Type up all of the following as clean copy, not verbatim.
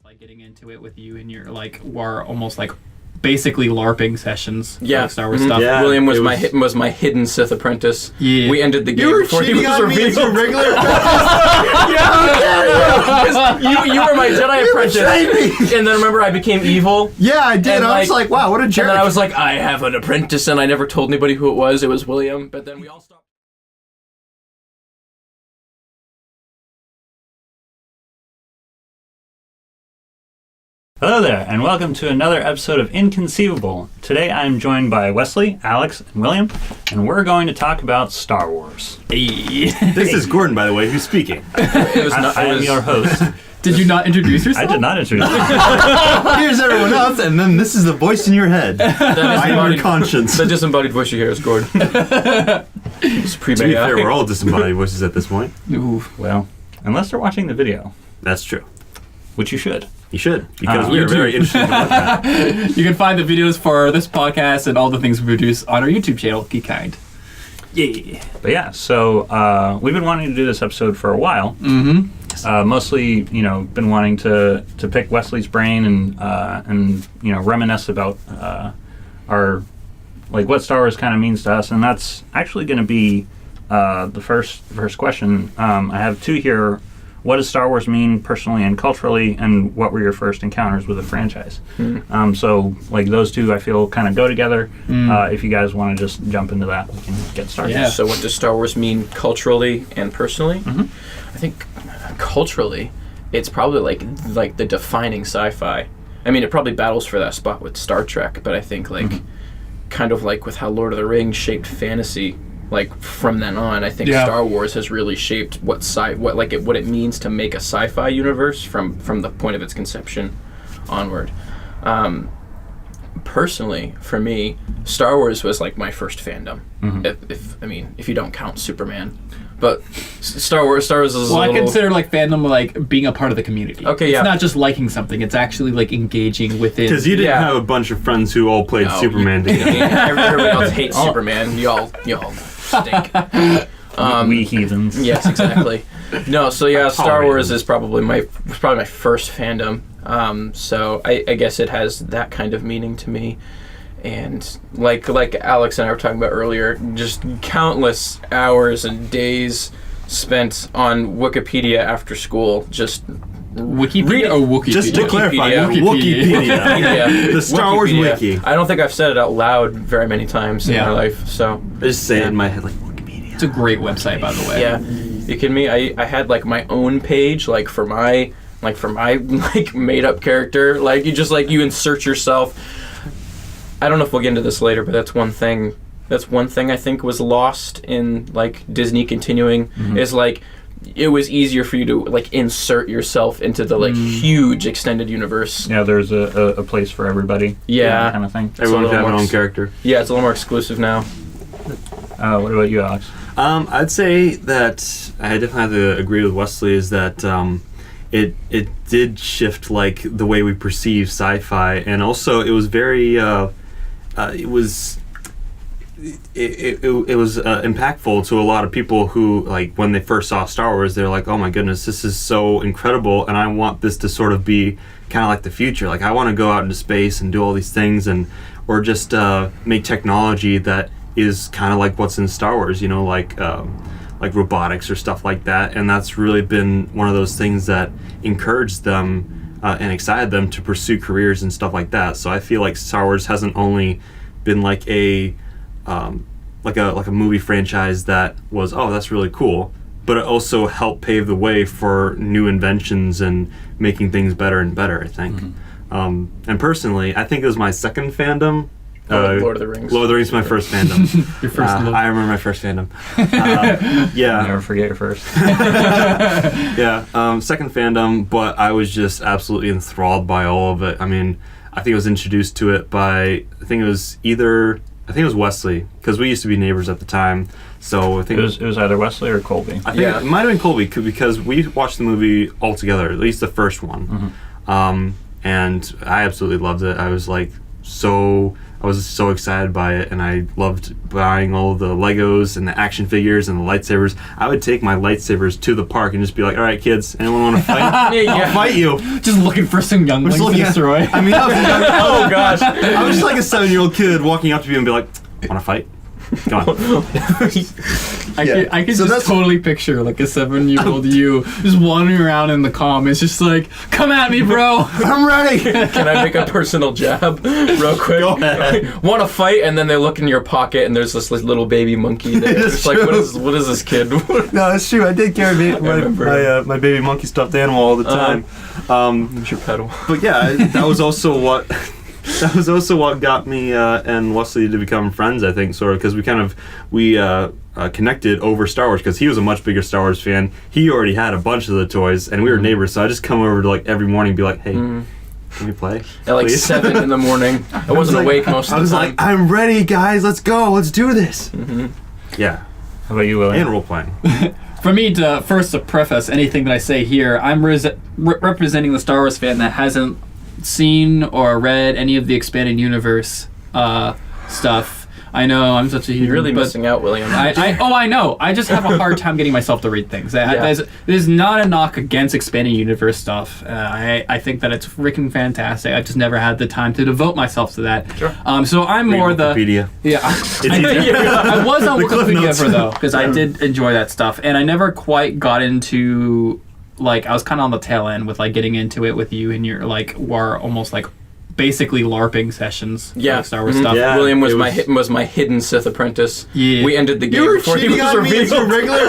like getting into it with you and your like were almost like basically LARPing sessions. Yeah, Star Wars stuff. Yeah. William was my hidden Sith apprentice. Yeah, we ended the game before he was revealed. Your regular You were my Jedi apprentice, and then remember I became evil. Yeah, I did. I was like, wow, what a jerk. And then I was like, I have an apprentice, and I never told anybody who it was. It was William. But then we all stopped. Hello there, and welcome to another episode of Inconceivable. Today I'm joined by Wesley, Alex, and William, and we're going to talk about Star Wars. Hey. This is Gordon, by the way, who's speaking. I am your host. Did you not introduce yourself? I did not introduce myself. Here's everyone else, and then this is the voice in your head. I am your conscience. The disembodied voice you hear is Gordon. It's To be fair, we're all disembodied voices at this point. Ooh. Well, unless they're watching the video, That's true. which you should. You should, because we are very interested about that. You can find the videos for this podcast and all the things we produce on our YouTube channel, Geek Kind. Yeah. But yeah, so we've been wanting to do this episode for a while. Mm-hmm. Mostly, been wanting to pick Wesley's brain and reminisce about our what Star Wars kind of means to us, and that's actually going to be the first question. I have two here. What does Star Wars mean personally and culturally, and what were your first encounters with the franchise? So those two I feel kind of go together. If you guys want to just jump into that, we can get started. Yeah. So what does Star Wars mean culturally and personally? I think culturally, it's probably like the defining sci-fi. I mean, it probably battles for that spot with Star Trek, but I think kind of like with how Lord of the Rings shaped fantasy. From then on, I think Star Wars has really shaped what it means to make a sci-fi universe from the point of its conception onward. Personally, for me, Star Wars was like my first fandom. If you don't count Superman, but Star Wars is. Well, I consider fandom being a part of the community. Okay, It's not just liking something; it's actually engaging within. Because you didn't have a bunch of friends who all played Superman together. Everybody else hates Superman. Y'all stink. We heathens. Yes, exactly. No, so yeah, Star Wars is probably my first fandom. So I guess it has that kind of meaning to me. And like Alex and I were talking about earlier, just countless hours and days spent on Wikipedia after school, just Wikipedia or Wikipedia? Just to clarify, Wikipedia. Yeah. The Star Wars Wiki. I don't think I've said it out loud very many times in my life. So I just say it in my head Wikipedia. It's a great website, by the way. Yeah, you kidding me? I had my own page for my made up character. You insert yourself. I don't know if we'll get into this later, but that's one thing I think was lost in Disney continuing is it was easier for you to insert yourself into the huge extended universe. Yeah, there's a place for everybody. Yeah, kind of thing. Everyone can have their own character. Yeah, it's a little more exclusive now. What about you, Alex? I'd say that I definitely have to agree with Wesley. Is that it did shift the way we perceive sci-fi, and also it was very it was impactful to a lot of people who when they first saw Star Wars, they're like, oh my goodness, this is so incredible, and I want this to sort of be kind of like the future. I want to go out into space and do all these things, or just make technology that is kind of like what's in Star Wars, like robotics or stuff like that. And that's really been one of those things that encouraged them and excited them to pursue careers and stuff like that. So I feel like Star Wars hasn't only been a movie franchise that was, oh, that's really cool, but it also helped pave the way for new inventions and making things better and better, I think. And personally, I think it was my second fandom. Lord of the Rings. Lord of the Rings is my first fandom. Your first love. I remember my first fandom. Yeah. Never forget your first. Yeah. Second fandom, but I was just absolutely enthralled by all of it. I mean, I think I was introduced to it by, I think it was Wesley, because we used to be neighbors at the time. So I think it was either Wesley or Colby. I think it might have been Colby, because we watched the movie all together, at least the first one. And I absolutely loved it. I was I was so excited by it, and I loved buying all the Legos and the action figures and the lightsabers. I would take my lightsabers to the park and just be like, all right, kids, anyone want to fight? I'll fight you. Just looking for some younglings to destroy. I mean, Oh gosh. I was just like a 7-year-old kid walking up to people and be like, want to fight? Come on. I could just totally picture like a 7-year-old you just wandering around in the comments, just like, come at me, bro. I'm ready. Can I make a personal jab real quick? Go ahead. Want to fight, and then they look in your pocket, and there's this little baby monkey there. It's It's like, true. what is this kid? No, it's true. I did carry my baby monkey stuffed animal all the time. You should pedal. But yeah, that was also what got me and Wesley to become friends. I think sort of because we connected over Star Wars because he was a much bigger Star Wars fan. He already had a bunch of the toys, and we were neighbors. So I just come over to like every morning and be like, hey. Can we play? At like please? 7 in the morning. I wasn't awake most of the time. I was like, I'm ready, guys. Let's go. Let's do this. Yeah. How about you, Willie? And role playing. For me, to preface anything that I say here, I'm representing the Star Wars fan that hasn't seen or read any of the expanded universe stuff. I know I'm such a huge. You're really missing out, William. I know. I just have a hard time getting myself to read things. There's not a knock against expanded universe stuff. I think that it's freaking fantastic. I just never had the time to devote myself to that. Sure. So I'm Read more Wikipedia. I was on The Cliff Wikipedia Notes. for though because I did enjoy that stuff, and I never quite got into like I was kind of on the tail end with like getting into it with you and your like were almost like basically LARPing sessions. Yeah. Star Wars stuff. Yeah. William was It my my hidden Sith apprentice. Yeah. We ended the game You were before he cheating was on me as a revealed. regular.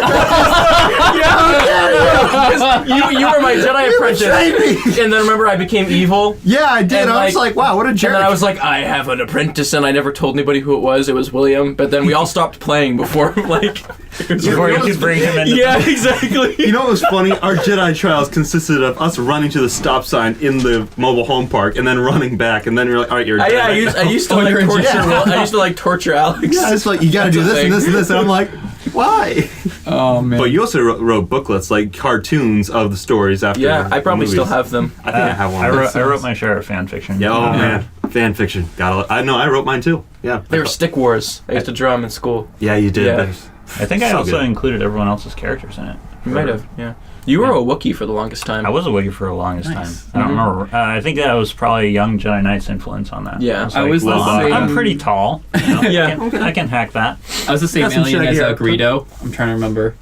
You were my Jedi apprentice. betrayed me. And then remember I became evil. Yeah, I did. And, I was like- like, wow, what a jerk. And then I was like, I have an apprentice, and I never told anybody who it was. It was William. But then we all stopped playing before, like... Before you could bring him in. Yeah, exactly. You know what was funny? Our Jedi trials consisted of us running to the stop sign in the mobile home park and then running back, and then you're like, all right, you're a Jedi. I used to Oh, like you're a torture. Jedi. I used to like torture Alex. Yeah, it's like, you gotta do That's a this and thing. this and this, and I'm like, why? Oh man. But you also wrote booklets, like cartoons of the stories after Yeah, I probably the still movies. have them. I think I have one. I of those. wrote my share of fan fiction. Yeah, oh man, fan fiction. I know. I wrote mine too. Yeah. They were stick wars. I used to draw them in school. Yeah, you did. Yeah. There's- I think I So also good. included everyone else's characters in it. You might have, yeah. You were a Wookiee for the longest time. I was a Wookiee for the longest Nice. time. I don't remember. I think that was probably Young Jedi Knight's influence on that. Yeah. I was the I'm same- pretty tall. You know, Yeah. I can hack that. I was the same Got some alien shaggy as hair. Greedo. I'm trying to remember.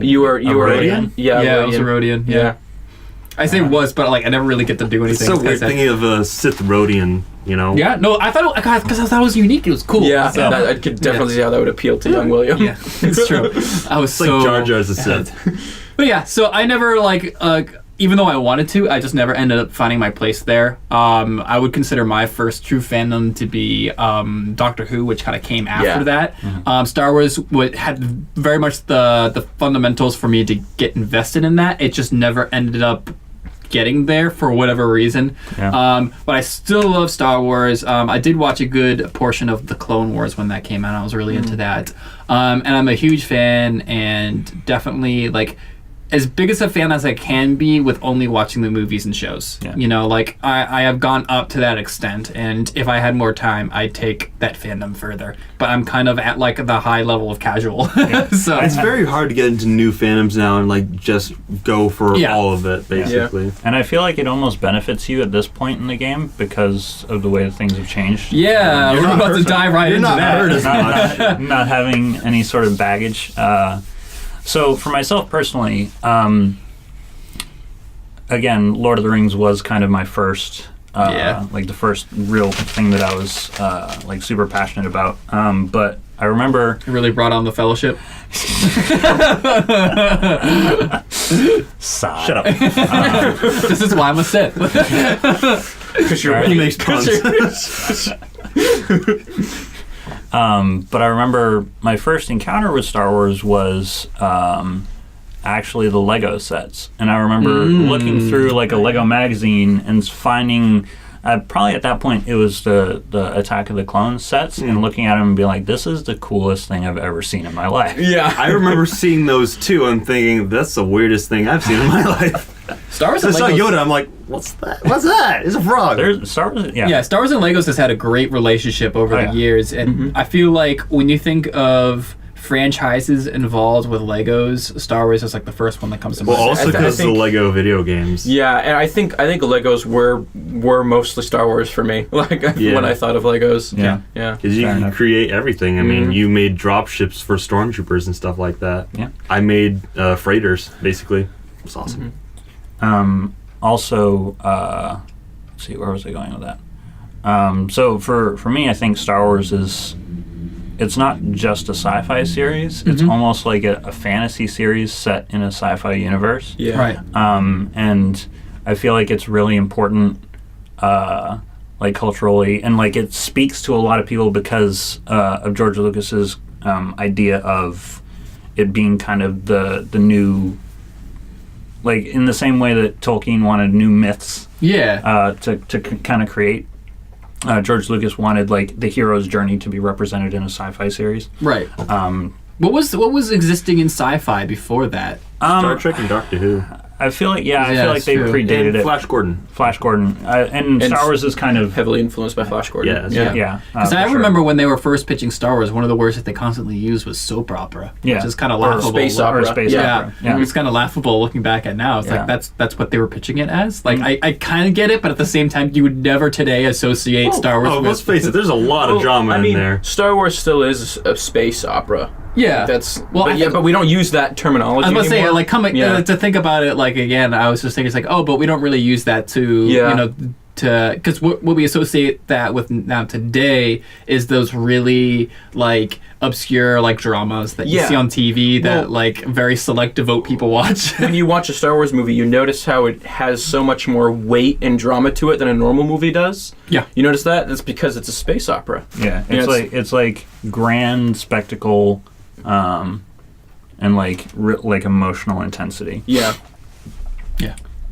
You were Rodian? Yeah, I was a Rodian. Rodian. Yeah. I say was, but like I never really get to do It's anything. so weird thinking of a Sith Rodian, you know? Yeah, no, I thought because I thought it was unique. It was cool. Yeah, So- I could definitely see how that would appeal to young William. yeah, it's true. I was It's like Jar Jar's a Sith. But yeah, so I never like, even though I wanted to, I just never ended up finding my place there. I would consider my first true fandom to be Doctor Who, which kind of came after Yeah. that. Star Wars had very much the fundamentals for me to get invested in that. It just never ended up getting there for whatever reason. Yeah. But I still love Star Wars. I did watch a good portion of the Clone Wars when that came out. I was really into that. And I'm a huge fan, and definitely like as big as a fan as I can be with only watching the movies and shows. Yeah. You know, like I have gone up to that extent, and if I had more time, I'd take that fandom further. But I'm kind of at like the high level of casual. So It's very hard to get into new fandoms now and like just go for Yeah. all of it, basically. And I feel like it almost benefits you at this point in the game because of the way that things have changed. yeah, You're we're not about to hurt- dive right you're into not that. hurt as Not having any sort of baggage. So for myself personally, again, Lord of the Rings was kind of my first, like the first real thing that I was like super passionate about. But I remember It really brought on the Fellowship. Sigh. Shut up. This is why I'm a Sith. Because you're He makes puns. But I remember my first encounter with Star Wars was actually the Lego sets, and I remember looking through like a Lego magazine and finding. Probably at that point it was the Attack of the Clones sets, and looking at them and being like, "This is the coolest thing I've ever seen in my life." Yeah. I remember seeing those too and thinking, that's the weirdest thing I've seen in my life. Star Wars I and saw Legos. Yoda, I'm like, what's that? What's that? It's a frog. There's Star Wars. Yeah. Yeah, Star Wars and Legos has had a great relationship over the years, and I feel like when you think of franchises involved with Legos, Star Wars is like the first one that comes to mind. Well, also because the Lego video games. Yeah, and I think Legos were mostly Star Wars for me. Like when I thought of Legos. Yeah. Because you can create everything. I mean, you made drop ships for stormtroopers and stuff like that. Yeah. I made freighters, basically. It's awesome. Also, let's see, where was I going with that? So for me, I think Star Wars it's not just a sci-fi series. It's almost like a fantasy series set in a sci-fi universe. Yeah. Right. And I feel like it's really important, like culturally, and like it speaks to a lot of people because of George Lucas's idea of it being kind of the new, like in the same way that Tolkien wanted new myths. Yeah. To kind of create. George Lucas wanted like the hero's journey to be represented in a sci-fi series. Right. What was existing in sci-fi before that? Star Trek and Doctor Who. I feel like I feel like they true. predated And it. Flash Gordon. Flash Gordon, and Star Wars is kind of Heavily influenced by Flash Gordon. yeah. Because I remember when they were first pitching Star Wars, one of the words that they constantly used was soap opera. Yeah. Which is kind of Or laughable. space opera. Or space Yeah. opera. Yeah. It's kind of laughable looking back at now. It's Yeah. like that's what they were pitching it as. Like I kind of get it, but at the same time, you would never today associate Star Wars Oh, with. let's face it. There's a lot of drama I mean, in there. Star Wars still is a space opera. Yeah. But we don't use that terminology I was gonna say, anymore. like, to think about it, like, again, I was just thinking, it's like, oh, but we don't really use that to, because what we associate that with now today is those really, like, obscure, like, dramas that you see on TV that, like, very select devote people watch. When you watch a Star Wars movie, you notice how it has so much more weight and drama to it than a normal movie does. Yeah. You notice that? That's because it's a space opera. Yeah, it's like grand spectacle, and like emotional intensity. Yeah.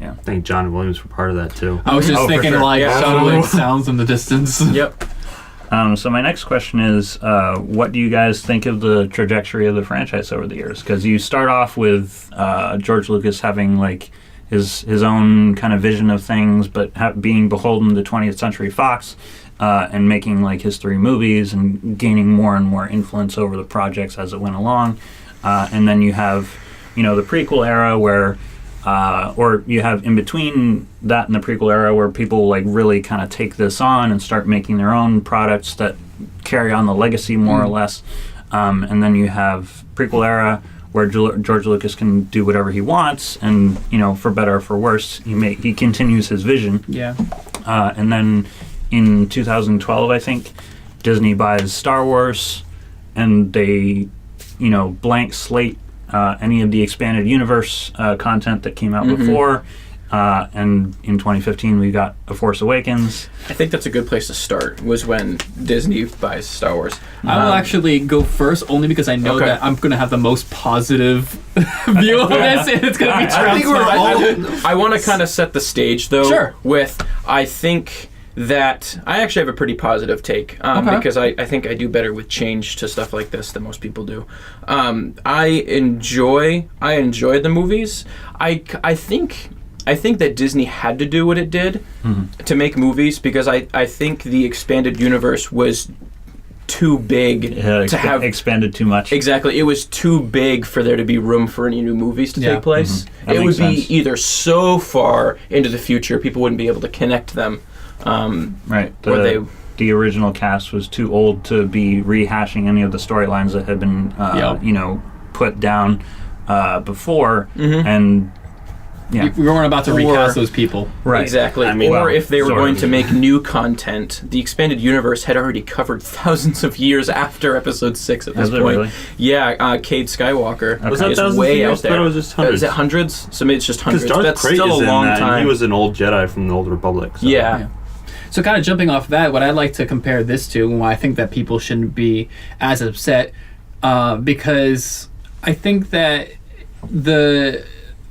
I think John and Williams were part of that, too. I was just for thinking, sure. like, Yeah. shuttling sounds in the distance. Yep. So my next question is, what do you guys think of the trajectory of the franchise over the years? Because you start off with George Lucas having like his own kind of vision of things, but being beholden to 20th Century Fox, and making like his 3 movies and gaining more and more influence over the projects as it went along. And then you have, the prequel era where, or you have in between that and the prequel era where people like really kind of take this on and start making their own products that carry on the legacy more or less. And then you have prequel era where George Lucas can do whatever he wants, and for better or for worse, he continues his vision. Yeah. And then in 2012, I think Disney buys Star Wars, and they blank slate any of the expanded universe content that came out before. And in 2015, we got A Force Awakens. I think that's a good place to start, was when Disney buys Star Wars. I will actually go first, only because I know that I'm going to have the most positive view of this, and it's going to be transferred. I want to kind of set the stage, though, Sure. with, I think that I actually have a pretty positive take, because I think I do better with change to stuff like this than most people do. I enjoyed the movies. I think that Disney had to do what it did to make movies, because I think the expanded universe was too big to have expanded too much. Exactly, it was too big for there to be room for any new movies to take place. It would be either so far into the future people wouldn't be able to connect them. Right. The original cast was too old to be rehashing any of the storylines that had been put down before, and We weren't about to recast those people. right. Exactly. Or if they were going to make new content, the expanded universe had already covered thousands of years after Episode 6 at this point. Really? Yeah, Cade Skywalker Was that is thousands way of out years? I there. thought it was just hundreds. Is it hundreds? So maybe it's just hundreds. Because Darth That's Krayt still is a in long that, and time. he was an old Jedi from the Old Republic. So. Yeah. So kind of jumping off that, what I'd like to compare this to, and why I think that people shouldn't be as upset, because I think that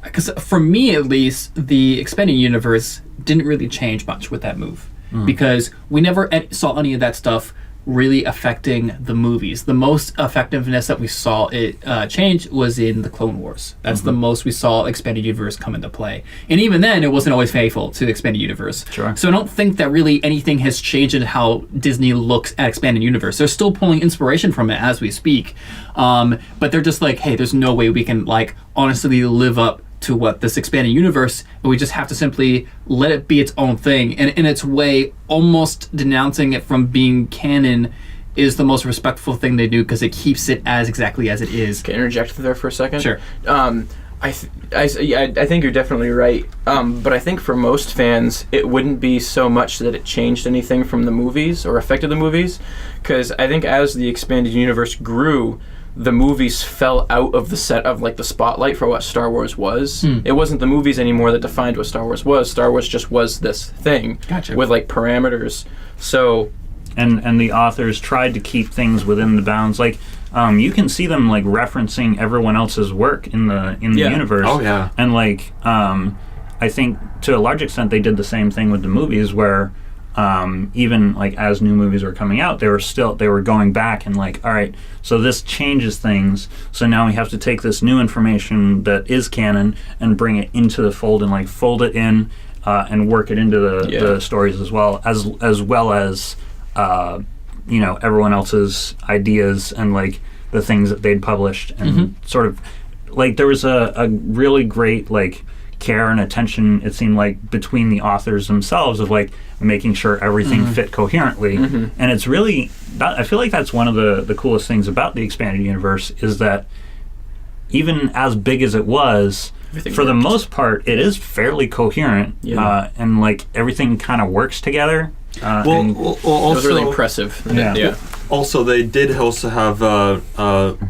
because for me at least, the expanded universe didn't really change much with that move, because we never saw any of that stuff really affecting the movies. The most effectiveness that we saw it change was in the Clone Wars. That's the most we saw expanded universe come into play. And even then, it wasn't always faithful to the expanded universe. Sure. So I don't think that really anything has changed in how Disney looks at expanded universe. They're still pulling inspiration from it as we speak, but they're just like, hey, there's no way we can like honestly live up to what this expanded universe, and we just have to simply let it be its own thing. And in its way, almost denouncing it from being canon is the most respectful thing they do because it keeps it as exactly as it is. Can I interject there for a second? Sure. I think you're definitely right. But I think for most fans, it wouldn't be so much that it changed anything from the movies or affected the movies, because I think as the expanded universe grew, the movies fell out of the set of like the spotlight for what Star Wars was. It wasn't the movies anymore that defined what Star Wars was. Star Wars just was this thing with like parameters. So, and the authors tried to keep things within the bounds. Like you can see them like referencing everyone else's work in the universe. Oh yeah. And like I think to a large extent they did the same thing with the movies where. Even like as new movies were coming out, they were going back and like, all right, so this changes things. So now we have to take this new information that is canon and bring it into the fold and like fold it in and work it into the stories as well as everyone else's ideas and like the things that they'd published and sort of like there was a really great like care and attention, it seemed like, between the authors themselves of like making sure everything fit coherently. And it's really I feel like that's one of the coolest things about the expanded universe is that even as big as it was, for the most part it is fairly coherent and like everything kind of works together. Also, it was really impressive. Yeah. Also, they did also have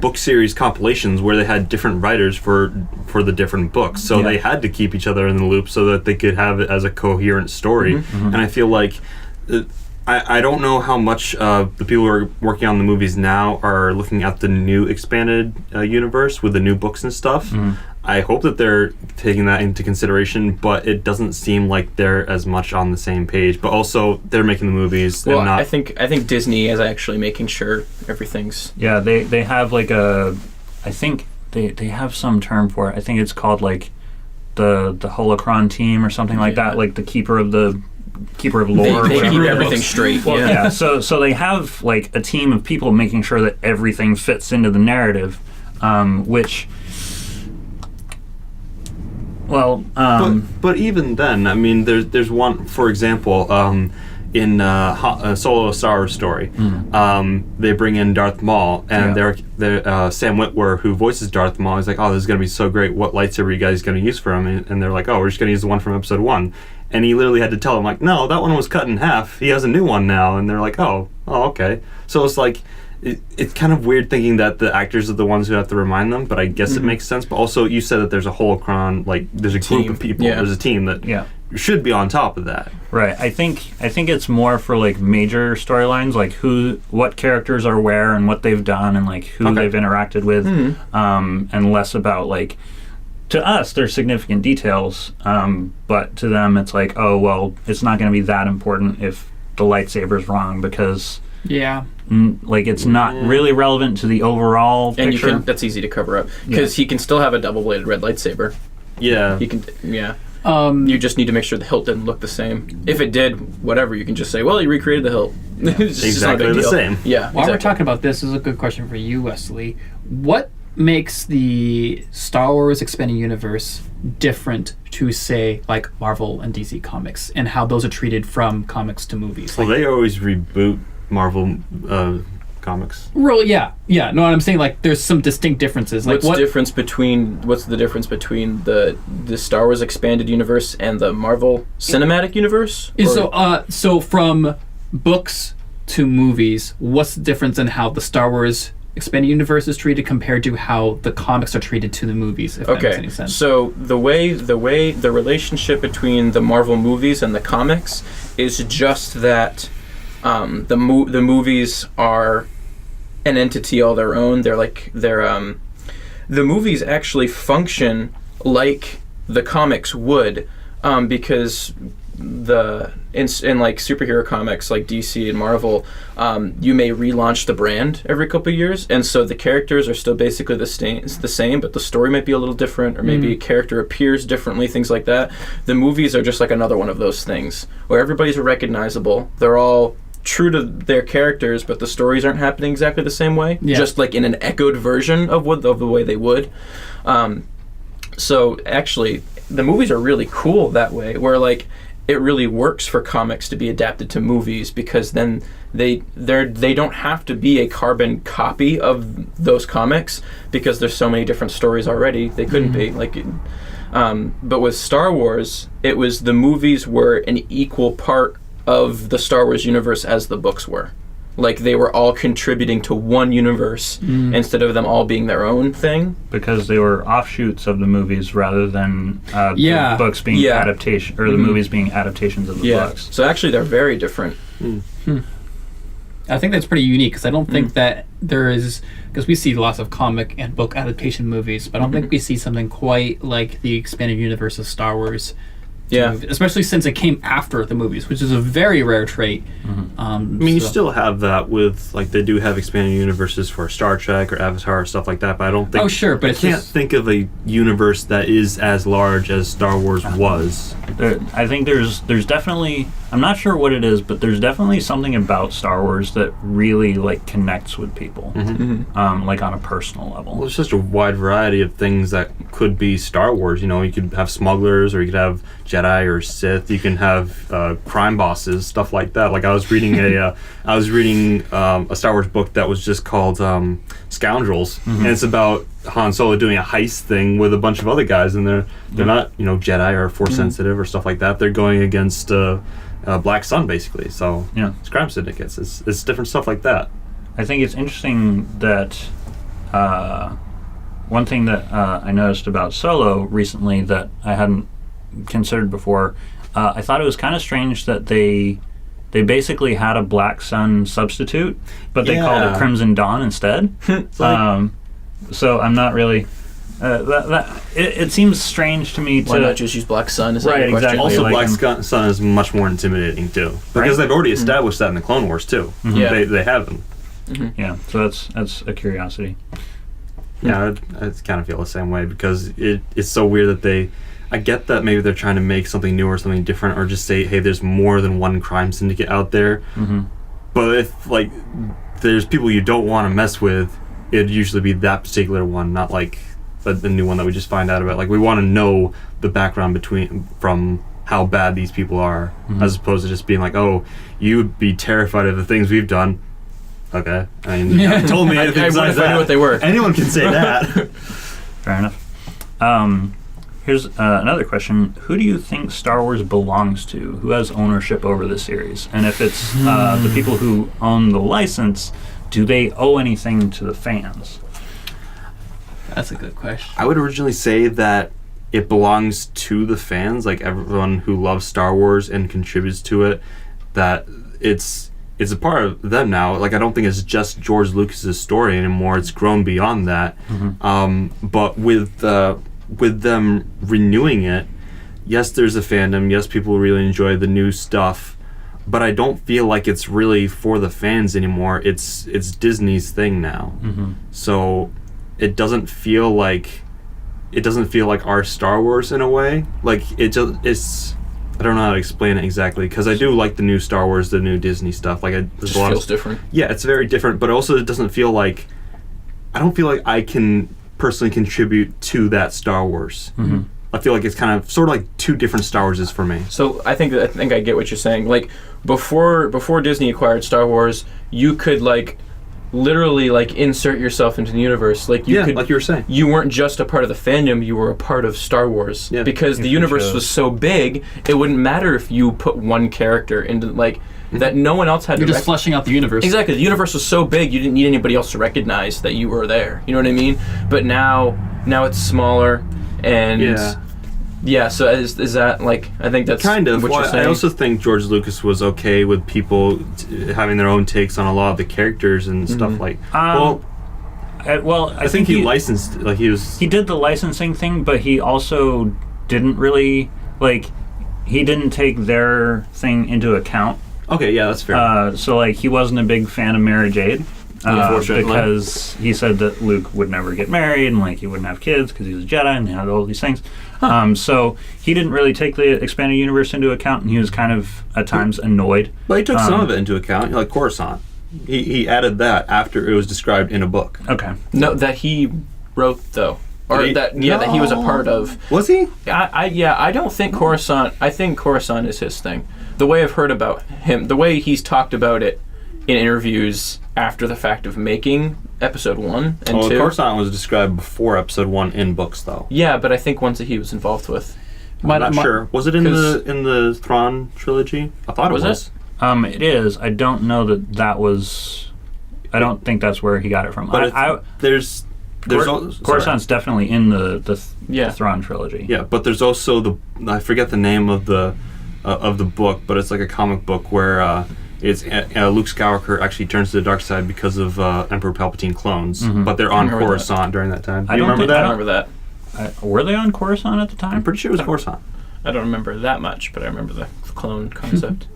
book series compilations where they had different writers for the different books. So they had to keep each other in the loop so that they could have it as a coherent story. And I feel like I don't know how much the people who are working on the movies now are looking at the new expanded universe with the new books and stuff. I hope that they're taking that into consideration, but it doesn't seem like they're as much on the same page. But also, they're making the movies. Well, and not I think Disney is actually making sure everything's... Yeah, they have like I think they have some term for it. I think it's called like the holocron team or something like that, like the keeper of lore. They or keep whatever. everything straight. Well, so they have like a team of people making sure that everything fits into the narrative, which... Well, but even then, I mean, there's one, for example, in Solo Star Wars Story, they bring in Darth Maul, and they're Sam Witwer, who voices Darth Maul, is like, oh, this is going to be so great, what lightsaber are you guys going to use for him? And they're like, oh, we're just going to use the one from episode 1. And he literally had to tell them, like, no, that one was cut in half, he has a new one now. And they're like, oh, okay. So it's like, it's kind of weird thinking that the actors are the ones who have to remind them, but I guess it makes sense. But also, you said that there's a holocron, like there's a group of people, there's a team that should be on top of that. Right. I think it's more for like major storylines, like what characters are where and what they've done and like who they've interacted with, and less about like, to us, there's significant details, but to them, it's like, oh, well, it's not going to be that important if the lightsaber's wrong because... like it's not really relevant to the overall picture. And that's easy to cover up because he can still have a double-bladed red lightsaber. Yeah, he can. Yeah. You just need to make sure the hilt didn't look the same. If it did, whatever, you can just say, well, he recreated the hilt. It's exactly the same. Yeah. While we're talking about this is a good question for you, Wesley. What makes the Star Wars expanded universe different to, say, like Marvel and DC comics, and how those are treated from comics to movies? Well, they always reboot Marvel comics. Really, yeah. No, I'm saying like there's some distinct differences. Like what's the difference between the Star Wars expanded universe and the Marvel cinematic universe? So from books to movies, what's the difference in how the Star Wars expanded universe is treated compared to how the comics are treated to the movies? If that makes any sense. So the relationship between the Marvel movies and the comics is just that. The movies are an entity all their own. The movies actually function like the comics would, because in like superhero comics like DC and Marvel, you may relaunch the brand every couple of years, and so the characters are still basically the same, but the story might be a little different, or maybe a character appears differently, things like that. The movies are just like another one of those things where everybody's recognizable. They're all true to their characters, but the stories aren't happening exactly the same way, just like in an echoed version of the way they would. So actually, the movies are really cool that way, where like it really works for comics to be adapted to movies, because then they don't have to be a carbon copy of those comics, because there's so many different stories already. They couldn't be like. But with Star Wars, it was the movies were an equal part of the Star Wars universe as the books were. Like, they were all contributing to one universe instead of them all being their own thing. Because they were offshoots of the movies rather than the books being adaptation, or the movies being adaptations of the books. So actually, they're very different. I think that's pretty unique, because I don't think that there is, because we see lots of comic and book adaptation movies, but I don't think we see something quite like the expanded universe of Star Wars. Especially since it came after the movies, which is a very rare trait. I mean, you still have that with, like, they do have expanded universes for Star Trek or Avatar or stuff like that, but I don't think... Oh, sure, but I can't think of a universe that is as large as Star Wars was. I think there's definitely... I'm not sure what it is, but there's definitely something about Star Wars that really, like, connects with people, like, on a personal level. Well, there's such a wide variety of things that could be Star Wars. You know, you could have smugglers, or you could have Jedi or Sith. You can have crime bosses, stuff like that. Like, I was reading a Star Wars book that was just called Scoundrels, and it's about Han Solo doing a heist thing with a bunch of other guys, and they're not, you know, Jedi or Force sensitive or stuff like that. They're going against Black Sun, basically. So it's crime syndicates. It's different stuff like that. I think it's interesting that one thing that I noticed about Solo recently that I hadn't considered before, I thought it was kind of strange that they basically had a Black Sun substitute, but they called it Crimson Dawn instead. So I'm not really... it seems strange to me to... Why not just use Black Sun? Is that your question? Exactly. Also, like, Black Sun is much more intimidating, too. Because they've already established that in the Clone Wars, too. They have them. Yeah, so that's a curiosity. Yeah, I kind of feel the same way, because it's so weird that they... I get that maybe they're trying to make something new or something different, or just say, hey, there's more than one crime syndicate out there. But if, like, there's people you don't want to mess with, it'd usually be that particular one, not like the new one that we just find out about. Like, we want to know the background from how bad these people are, as opposed to just being like, oh, you would be terrified of the things we've done. Okay. I mean, you haven't told me anything besides that. I knew what they were. Anyone can say that. Fair enough. Here's another question. Who do you think Star Wars belongs to? Who has ownership over the series? And if it's the people who own the license, do they owe anything to the fans? That's a good question. I would originally say that it belongs to the fans, like everyone who loves Star Wars and contributes to it, that it's a part of them now. Like, I don't think it's just George Lucas's story anymore. It's grown beyond that. But with them renewing it, yes, there's a fandom. Yes, people really enjoy the new stuff, but I don't feel like it's really for the fans anymore. It's Disney's thing now. So it doesn't feel like our Star Wars in a way. Like, it's I don't know how to explain it exactly, because I do like the new Star Wars, the new Disney stuff. Like, it just feels different. Yeah, it's very different, but also it doesn't feel like... I don't feel like I can personally contribute to that Star Wars. I feel like it's kind of sort of like two different Star Warses for me. So I think I get what you're saying. Like, before Disney acquired Star Wars, you could, like, literally, like, insert yourself into the universe. Like, you could, like you were saying. You weren't just a part of the fandom, you were a part of Star Wars. Yeah. Because the universe was so big, it wouldn't matter if you put one character into, like, that no one else had You're just fleshing out the universe. Exactly. The universe was so big, you didn't need anybody else to recognize that you were there. You know what I mean? But now it's smaller, and... Yeah, so is that, like, I think that's kind of what you're saying. I also think George Lucas was okay with people having their own takes on a lot of the characters and stuff like. I think he licensed, like, he did the licensing thing, but he also didn't really, like, he didn't take their thing into account. Okay, yeah, that's fair. So like he wasn't a big fan of Mary Jade. Unfortunately. Because he said that Luke would never get married and like he wouldn't have kids because he was a Jedi and he had all these things. So he didn't really take the expanded universe into account, and he was kind of at times annoyed. But he took some of it into account, like Coruscant. He added that after it was described in a book. Okay. No, that he wrote though, or that he was a part of. Was he? I don't think Coruscant. I think Coruscant is his thing. The way I've heard about him, the way he's talked about it in interviews after the fact of making episode 1 and 2. Coruscant was described before episode 1 in books, though. Yeah, but I think ones that he was involved with. I'm not sure. Was it in the Thrawn trilogy? I thought it was. It is. I don't know that was. I don't think that's where he got it from. But Coruscant's definitely in the Thrawn trilogy. Yeah, but there's also I forget the name of the book, but it's like a comic book where it's Luke Skywalker actually turns to the dark side because of Emperor Palpatine clones, but they're on Coruscant during that time. Do you remember that? I remember that. Were they on Coruscant at the time? I'm pretty sure it was Coruscant. I don't remember that much, but I remember the clone concept.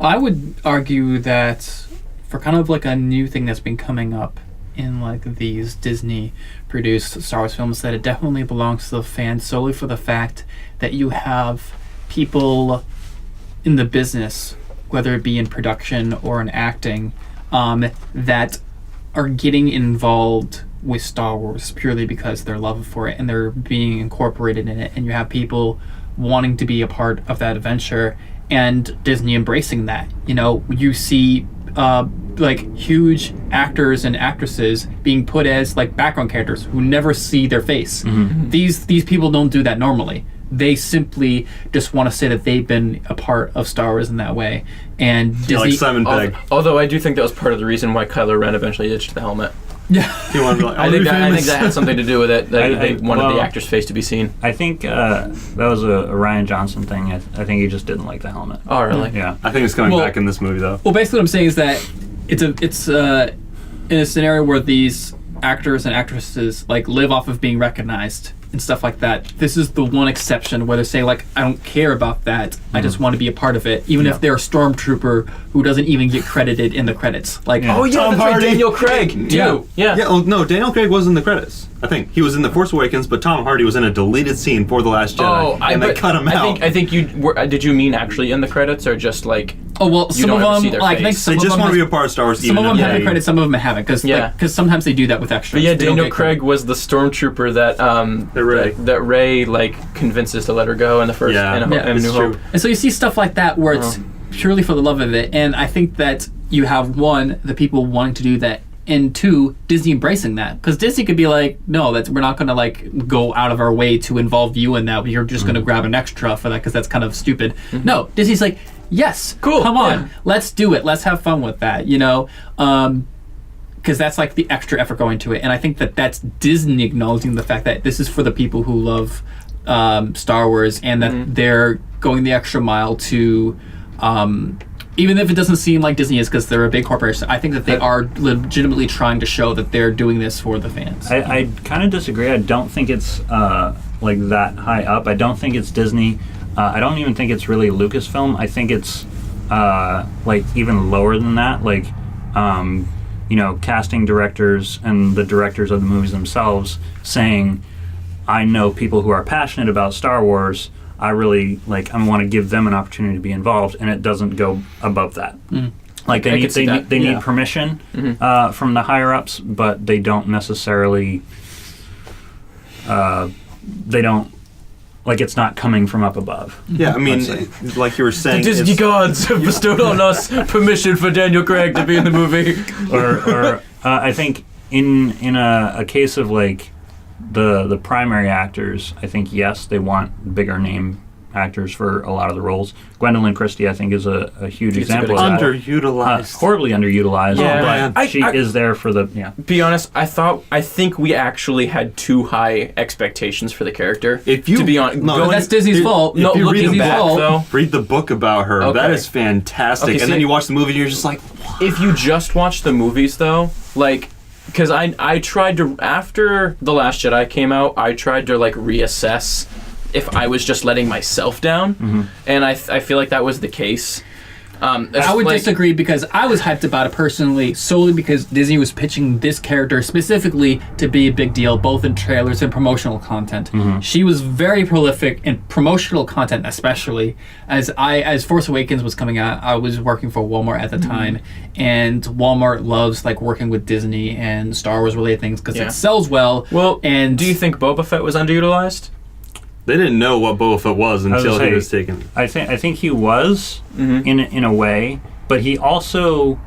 I would argue that for kind of like a new thing that's been coming up in like these Disney-produced Star Wars films, that it definitely belongs to the fans solely for the fact that you have people in the business, whether it be in production or in acting, that are getting involved with Star Wars purely because of their love for it and they're being incorporated in it, and you have people wanting to be a part of that adventure and Disney embracing that. You know, you see like huge actors and actresses being put as like background characters who never see their face. These people don't do that normally. They simply just want to say that they've been a part of Star Wars in that way. And Disney, like Simon Pegg. Although I do think that was part of the reason why Kylo Ren eventually ditched the helmet. Yeah, He wanted to be like, I think that had something to do with it. They wanted the actor's face to be seen. I think that was a Ryan Johnson thing. I think he just didn't like the helmet. Oh, really? Yeah. I think it's coming back in this movie, though. Well, basically what I'm saying is that it's in a scenario where these actors and actresses like live off of being recognized and stuff like that. This is the one exception where they say like, I don't care about that. I just want to be a part of it, even if they're a stormtrooper who doesn't even get credited in the credits. Like, Oh yeah, Tom that's right, Hardy. Daniel Craig too. Yeah. Yeah, no, Daniel Craig was in the credits. I think he was in The Force Awakens, but Tom Hardy was in a deleted scene for The Last Jedi, and they cut him out. I think you were. Did you mean actually in the credits or just like? oh well, some don't of ever see them their like I think face. some They of just them want to have- be a part of Star Wars. some of them have the the credits, some of them haven't, because sometimes they do that with extras. But yeah, They don't Daniel get Craig was the stormtrooper that Rey like convinces to let her go in the first in it's New true. Hope. And so you see stuff like that where it's purely for the love of it, and I think that you have one, the people wanting to do that, and two, Disney embracing that, because Disney could be like, no, we're not going to like go out of our way to involve you in that. You're just going to grab an extra for that because that's kind of stupid. No, Disney's like, yes, Cool, come on, yeah. let's do it. Let's have fun with that, you know. Because that's like the extra effort going to it, and I think that that's Disney acknowledging the fact that this is for the people who love Star Wars, and that they're going the extra mile to, even if it doesn't seem like Disney is because they're a big corporation, I think that they are legitimately trying to show that they're doing this for the fans. I kind of disagree. I don't think it's like that high up. I don't think it's Disney. I don't even think it's really Lucasfilm. I think it's like even lower than that. Like, you know, casting directors and the directors of the movies themselves saying, I know people who are passionate about Star Wars. I really I want to give them an opportunity to be involved, and it doesn't go above that. Like they need permission from the higher ups, but they don't necessarily. They don't it's not coming from up above. Yeah, I mean, like you were saying, The Disney gods have bestowed on us permission for Daniel Craig to be in the movie. or I think in a case of like the primary actors, I think yes, they want bigger name actors for a lot of the roles. Gwendolyn Christie, I think, is a huge example of that. underutilized. Horribly underutilized, Yeah. but she is there for the Be honest, I think we actually had too high expectations for the character. If you to be honest, no, That's Disney's fault. if you read looking the back book, though, read the book about her. Okay. That is fantastic. Okay, and see- then you watch the movie, and you're just like, if you just watch the movies though, like, because I tried to, after The Last Jedi came out, I tried to like reassess if I was just letting myself down, and I feel like that was the case. I would disagree because I was hyped about it personally solely because Disney was pitching this character specifically to be a big deal, both in trailers and promotional content. She was very prolific in promotional content, especially as Force Awakens was coming out. I was working for Walmart at the time, and Walmart loves like working with Disney and Star Wars related things because it sells well. Well, and do you think Boba Fett was underutilized? They didn't know what Boba Fett was until he was taken. I think he was in a way, but he also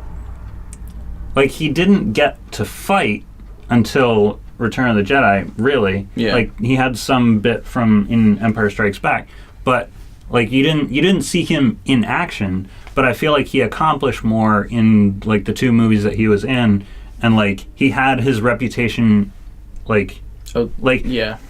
like he didn't get to fight until Return of the Jedi. Really, like he had some bit from in Empire Strikes Back, but like you didn't see him in action. But I feel like he accomplished more in like the 2 movies that he was in, and like he had his reputation,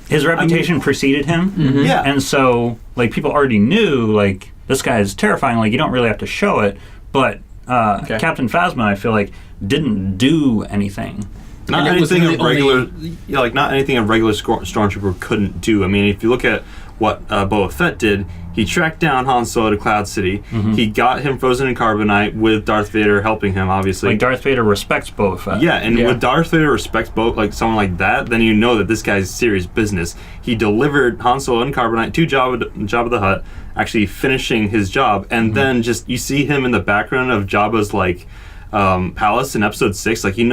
his reputation preceded him. Yeah. And so, like, people already knew, like, this guy is terrifying. Like, you don't really have to show it. But Captain Phasma, I feel like, didn't do anything. Not anything a regular, not anything a regular stormtrooper couldn't do. I mean, if you look at what Boba Fett did, he tracked down Han Solo to Cloud City. He got him frozen in carbonite with Darth Vader helping him, obviously. Like, Darth Vader respects Boba Fett. Yeah, and with Darth Vader respects someone like that, then you know that this guy's serious business. He delivered Han Solo in carbonite to Jabba the Hutt, actually finishing his job, and then just you see him in the background of Jabba's palace in Episode 6. Like, you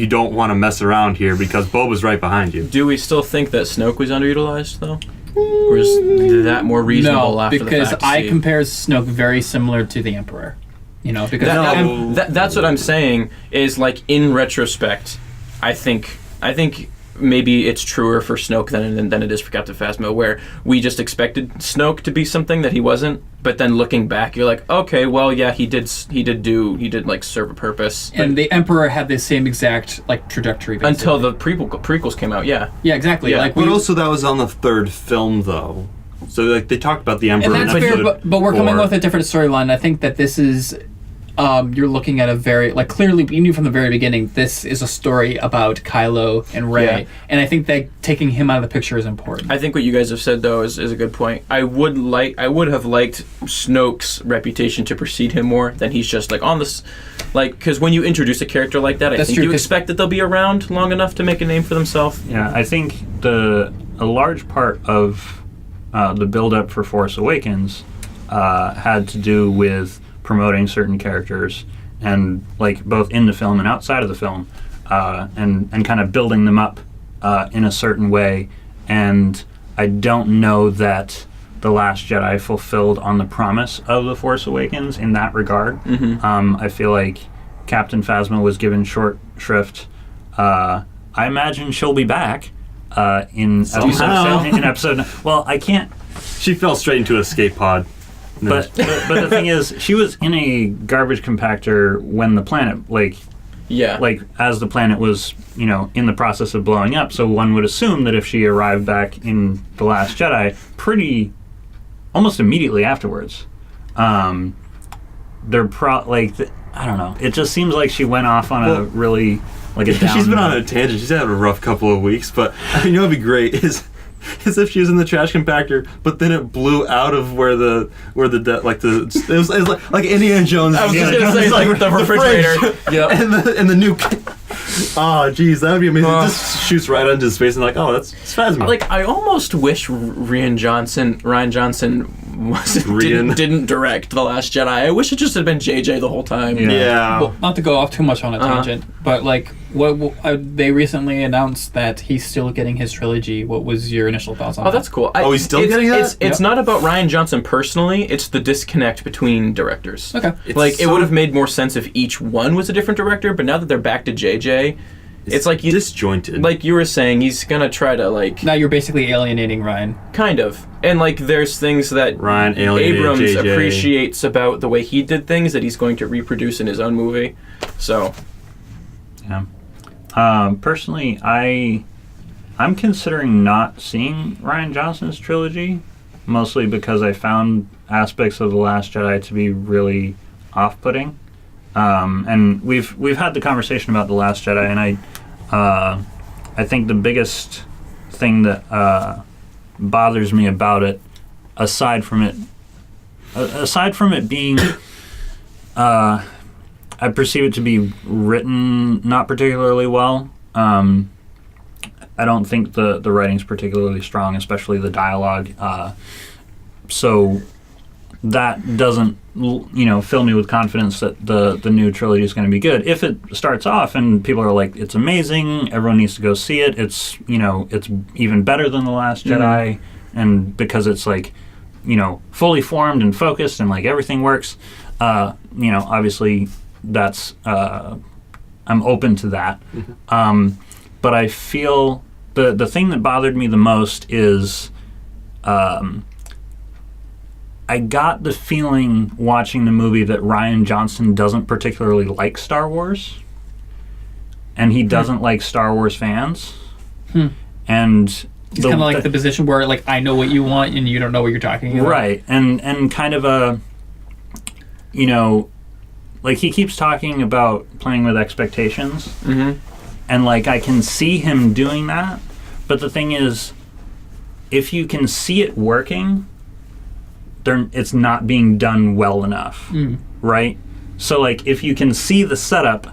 don't want to mess around here because Boba's right behind you. Do we still think that Snoke was underutilized though? Or is that more reasonable after the fact? No, because I compare Snoke very similar to the Emperor. Because that's what I'm saying is like in retrospect, I think maybe it's truer for Snoke than it is for Captain Phasma, where we just expected Snoke to be something that he wasn't, but then looking back, you're like, okay, well, yeah, he did like serve a purpose. And the Emperor had the same exact trajectory basically. Until the prequels came out, yeah. Yeah, exactly. Yeah. But also that was on the 3rd film, though. So they talked about the Emperor. And that's fair, but we're coming with a different storyline. I think that this is. You're looking at a very clearly you knew from the very beginning this is a story about Kylo and Rey, and I think that taking him out of the picture is important. I think what you guys have said though is a good point. I would have liked Snoke's reputation to precede him more than he's just on this, because when you introduce a character like that, I think you expect that they'll be around long enough to make a name for themselves. Yeah, I think a large part of the build up for Force Awakens had to do with promoting certain characters and both in the film and outside of the film, and kind of building them up in a certain way. And I don't know that The Last Jedi fulfilled on the promise of The Force Awakens in that regard. I feel like Captain Phasma was given short shrift. I imagine she'll be back in episode. Well, I can't. She fell straight into an escape pod. But the thing is, she was in a garbage compactor when the planet, as the planet was, in the process of blowing up. So one would assume that if she arrived back in The Last Jedi, almost immediately afterwards, I don't know. It just seems like she went off on a really a down. She's been on a tangent. She's had a rough couple of weeks, but what'd be great is if she was in the trash compactor, but then it blew out of where it was like Indiana Jones. I was just gonna say the refrigerator. Yep. And the nuke. Oh, geez, that would be amazing. It just shoots right into space and that's Phasma. I almost wish Rian Johnson didn't direct The Last Jedi. I wish it just had been JJ the whole time. Yeah. Well, not to go off too much on a tangent, but they recently announced that he's still getting his trilogy. What was your initial thoughts on that? Oh, that's cool. He's still getting that? It's not about Rian Johnson personally. It's the disconnect between directors. Okay. It would have made more sense if each one was a different director, but now that they're back to JJ, it's disjointed. Like you were saying, he's gonna try to Now you're basically alienating Ryan. Kind of. And there's things that Ryan alienated Abrams JJ. appreciates about the way he did things that he's going to reproduce in his own movie. So. Yeah. Personally, I'm considering not seeing Rian Johnson's trilogy, mostly because I found aspects of The Last Jedi to be really off-putting. And we've had the conversation about The Last Jedi, and I think the biggest thing that bothers me about it, aside from it being, I perceive it to be written not particularly well. I don't think the writing's particularly strong, especially the dialogue. So that doesn't, fill me with confidence that the new trilogy is going to be good. If it starts off and people are like, it's amazing, everyone needs to go see it. It's it's even better than The Last Jedi, and because it's like, fully formed and focused and like everything works. Obviously that's I'm open to that. But I feel the thing that bothered me the most is I got the feeling watching the movie that Rian Johnson doesn't particularly like Star Wars, and he doesn't like Star Wars fans. And he's kind of like the position where, like, I know what you want and you don't know what you're talking about. Right, and kind of a, like he keeps talking about playing with expectations. And like I can see him doing that, but the thing is, if you can see it working, it's not being done well enough, right? So like if you can see the setup,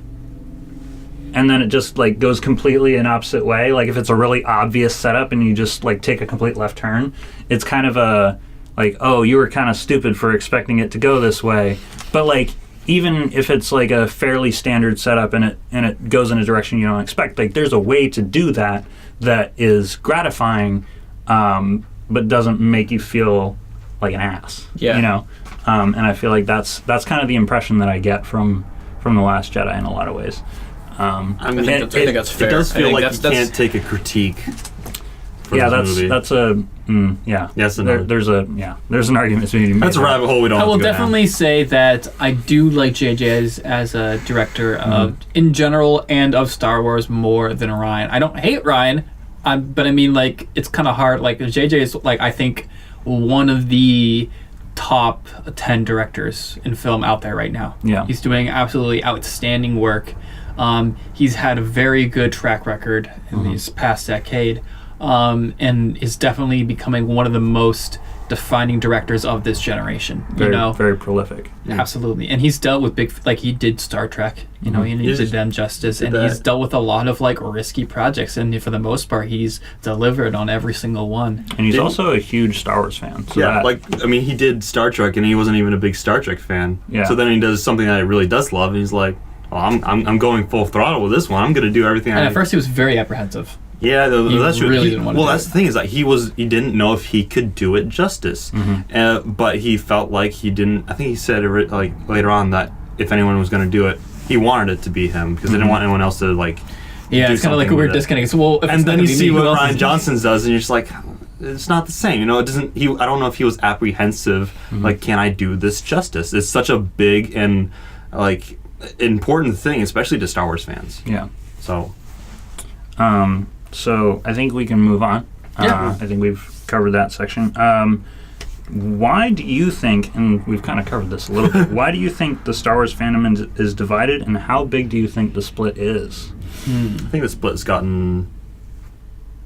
and then it just like goes completely an opposite way, like if it's a really obvious setup and you just like take a complete left turn, it's kind of a like, oh, you were kind of stupid for expecting it to go this way. But like, even if it's like a fairly standard setup and it goes in a direction you don't expect, like there's a way to do that is gratifying, but doesn't make you feel like an ass. And I feel like that's kind of the impression that I get from The Last Jedi in a lot of ways. I think that's fair. It does feel like you can't take a critique. That's a Yes, there's an argument to be made. That's a rabbit hole we don't. I will have to go definitely say that I do like JJ as a director of in general and of Star Wars more than Ryan. I don't hate Ryan, but I mean, like, it's kind of hard. Like JJ is like, I think, one of the top 10 directors in film out there right now. He's doing absolutely outstanding work. He's had a very good track record in these past decade. And is definitely becoming one of the most defining directors of this generation. Very prolific. Absolutely, and he's dealt with he did Star Trek. He did them justice, and he's dealt with a lot of like risky projects. And for the most part, he's delivered on every single one. And he's also a huge Star Wars fan. So he did Star Trek, and he wasn't even a big Star Trek fan. So then he does something that he really does love, and he's like, "Well, I'm going full throttle with this one. I'm going to do everything." And at first, he was very apprehensive. Yeah, that's true. Really didn't want to that's the thing, is that he didn't know if he could do it justice, but he felt like he didn't. I think he said like later on that if anyone was going to do it, he wanted it to be him because they didn't want anyone else to like. Yeah, it's kind of like a weird disconnect. So, and then you see what Rian Johnson does, and you're just like, it's not the same. It doesn't. I don't know if he was apprehensive. Like, can I do this justice? It's such a big and like important thing, especially to Star Wars fans. Yeah. So. So I think we can move on. I think we've covered that section. Why do you think, and we've kind of covered this a little bit, why do you think the Star Wars fandom is divided, and how big do you think the split is? I think the split's gotten...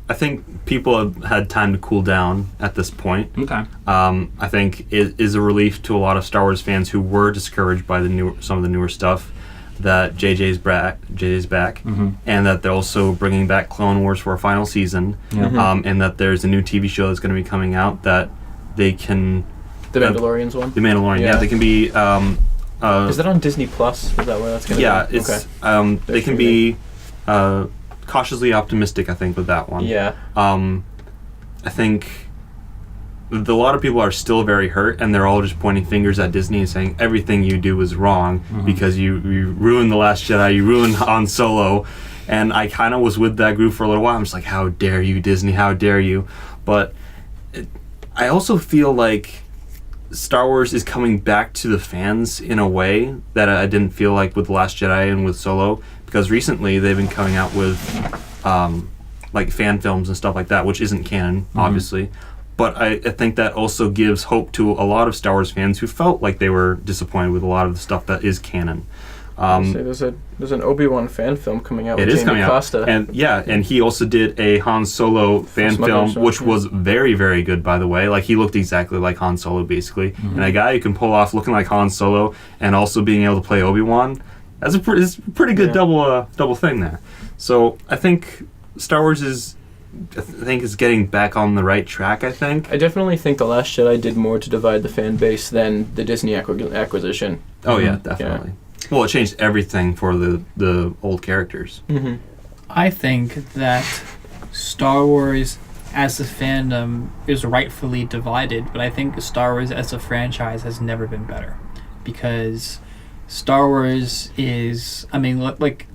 I think people have had time to cool down at this point. Okay. I think it is a relief to a lot of Star Wars fans who were discouraged by some of the newer stuff that JJ's back, and that they're also bringing back Clone Wars for a final season, and that there's a new TV show that's going to be coming out that they can... The Mandalorian's one? The Mandalorian, they can be... is that on Disney Plus? Is that where that's going to be? Yeah, it's... Okay. They can be cautiously optimistic, I think, with that one. Yeah. I think... A lot of people are still very hurt, and they're all just pointing fingers at Disney and saying everything you do is wrong because you ruined The Last Jedi, you ruined Han Solo, and I kind of was with that group for a little while. I'm just like, how dare you, Disney? How dare you? But I also feel like Star Wars is coming back to the fans in a way that I didn't feel like with The Last Jedi and with Solo, because recently they've been coming out with like fan films and stuff like that, which isn't canon, obviously. But I think that also gives hope to a lot of Star Wars fans who felt like they were disappointed with a lot of the stuff that is canon. There's an Obi-Wan fan film coming out. It with is Jamie coming Costa. out, and he also did a Han Solo fan film, which was very, very good, by the way. Like, he looked exactly like Han Solo, basically. Mm-hmm. And a guy who can pull off looking like Han Solo and also being able to play Obi-Wan, it's a pretty good double thing there. So I think Star Wars is getting back on the right track, I think. I definitely think The Last Jedi did more to divide the fan base than the Disney acquisition. Oh, yeah, definitely. Yeah. Well, it changed everything for the old characters. Mm-hmm. I think that Star Wars as a fandom is rightfully divided, but I think Star Wars as a franchise has never been better. Because Star Wars is, I mean, like,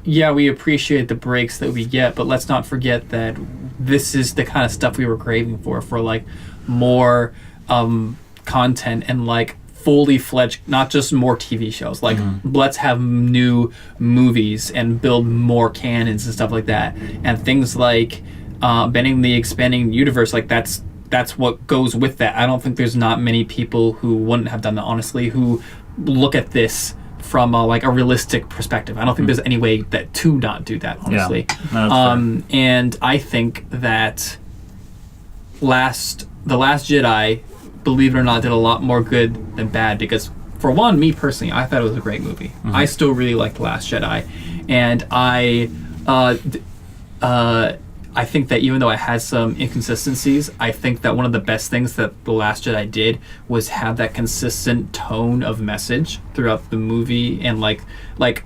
yeah, we appreciate the breaks that we get, but let's not forget that this is the kind of stuff we were craving for like more content and like fully fledged, not just more TV shows. Like, let's have new movies and build more canons and stuff like that. And things like bending the expanding universe, like that's what goes with that. I don't think there's not many people who wouldn't have done that, honestly, who look at this from a realistic perspective. I don't think there's any way to not do that, honestly. Yeah. No, and I think that The Last Jedi, believe it or not, did a lot more good than bad, because for one, me personally, I thought it was a great movie. I still really like The Last Jedi, and I think that even though it has some inconsistencies, I think that one of the best things that The Last Jedi did was have that consistent tone of message throughout the movie, and like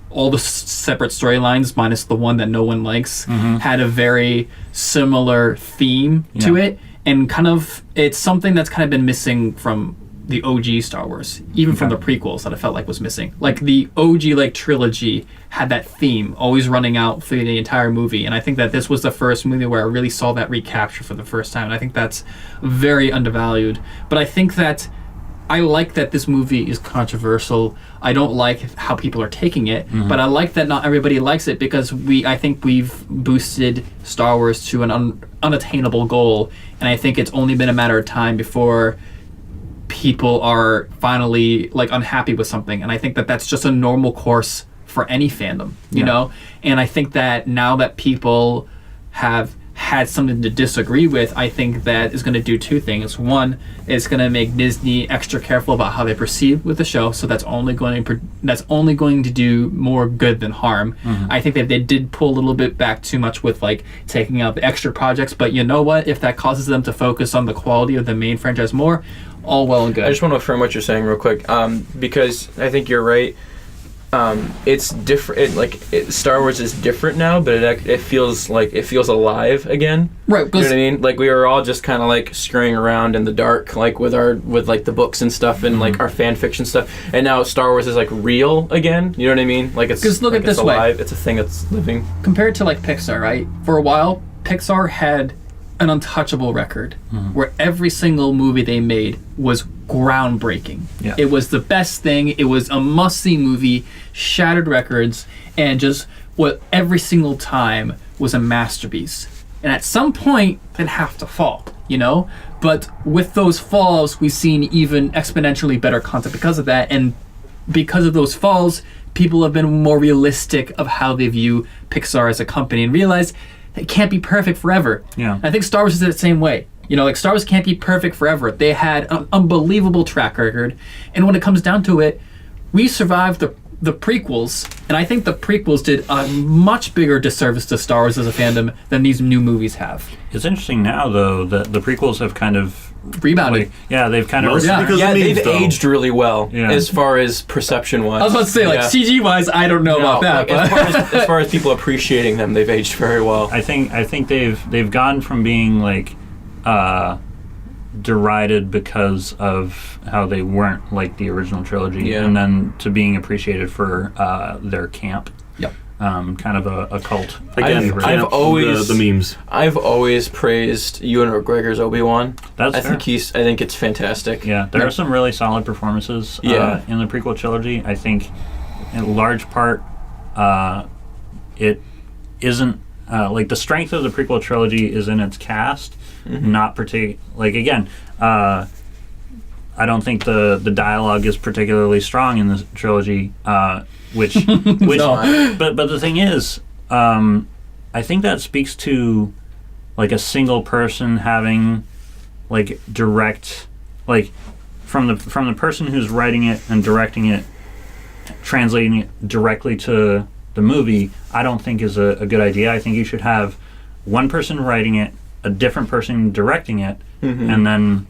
all the separate storylines minus the one that no one likes had a very similar theme to it, and kind of it's something that's kind of been missing from the OG Star Wars, even from the prequels, that I felt like was missing. Like the OG trilogy had that theme always running out through the entire movie, and I think that this was the first movie where I really saw that recapture for the first time, and I think that's very undervalued. But I think that I like that this movie is controversial. I don't like how people are taking it, but I like that not everybody likes it, because I think we've boosted Star Wars to an unattainable goal, and I think it's only been a matter of time before people are finally unhappy with something. And I think that that's just a normal course for any fandom, you know. And I think that now that people have had something to disagree with, I think that is going to do two things. One, it's going to make Disney extra careful about how they proceed with the show, so that's only going to do more good than harm. I think that they did pull a little bit back too much with taking out the extra projects, but you know what, if that causes them to focus on the quality of the main franchise more, all well and good. I just want to affirm what you're saying real quick, because I think you're right. It's different. Star Wars is different now, but it feels alive again. Right. You know what I mean? Like, we were all just kind of scurrying around in the dark, with the books and stuff, and our fan fiction stuff. And now Star Wars is real again. You know what I mean? It's because look at this alive. way. It's a thing that's living. Compared to Pixar, right? For a while, Pixar had an untouchable record where every single movie they made was groundbreaking. Yeah. It was the best thing. It was a must-see movie, shattered records, and just every single time was a masterpiece. And at some point, they'd have to fall, you know? But with those falls, we've seen even exponentially better content because of that. And because of those falls, people have been more realistic of how they view Pixar as a company and realize it can't be perfect forever. Yeah. I think Star Wars is the same way. You know, Star Wars can't be perfect forever. They had an unbelievable track record, and when it comes down to it, we survived the prequels, and I think the prequels did a much bigger disservice to Star Wars as a fandom than these new movies have. It's interesting now, though, that the prequels have kind of rebounded. They've kind of they've aged really well as far as perception wise. I was about to say, CG wise, I don't know about that. But as far as people appreciating them, they've aged very well. I think they've gone from being derided because of how they weren't like the original trilogy, and then to being appreciated for their camp. Yep. Kind of a cult. Again, I've always the memes. I've always praised Ewan McGregor's Obi-Wan. I think it's fantastic. Yeah, there are some really solid performances in the prequel trilogy. I think, in large part, it isn't the strength of the prequel trilogy is in its cast, not again. I don't think the dialogue is particularly strong in this trilogy. which No. but the thing is, I think that speaks to like a single person having like direct, like from the person who's writing it and directing it, translating it directly to the movie. I don't think is a good idea. I think you should have one person writing it, a different person directing it, and then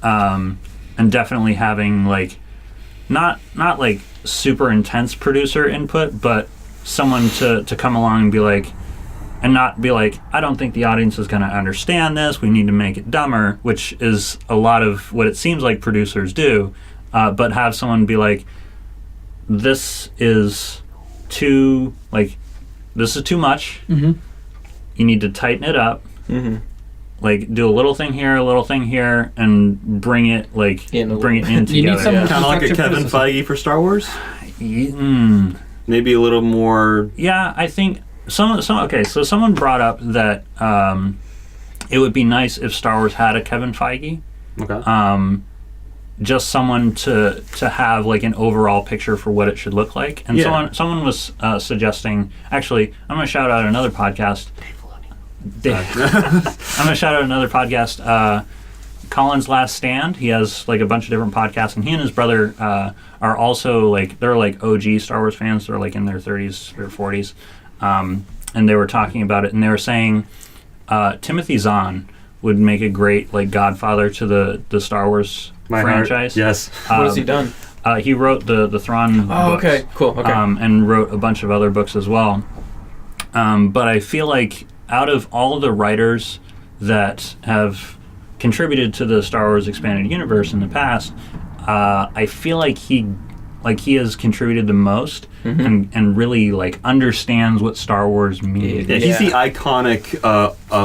and definitely having like not like super intense producer input, but someone to come along and be like, and not be like, I don't think the audience is going to understand this, we need to make it dumber, which is a lot of what it seems like producers do, but have someone be like, this is too much, you need to tighten it up, like do a little thing here, and bring it in together. You need someone Kind of like a Kevin Feige for Star Wars. Maybe a little more. Yeah, I think so someone brought up that it would be nice if Star Wars had a Kevin Feige. Okay. Just someone to have like an overall picture for what it should look like. And someone was suggesting. Actually, I'm going to shout out another podcast. I'm going to shout out another podcast. Colin's Last Stand. He has like a bunch of different podcasts, and he and his brother are also like, they're like OG Star Wars fans. They're like in their 30s or 40s, and they were talking about it, and they were saying Timothy Zahn would make a great like godfather to the Star Wars franchise. Yes. What has he done? He wrote the Thrawn books. Okay, cool. Okay. And wrote a bunch of other books as well. But I feel like out of all of the writers that have contributed to the Star Wars expanded universe in the past, I feel like he has contributed the most and really like understands what Star Wars means. Yeah, he's the iconic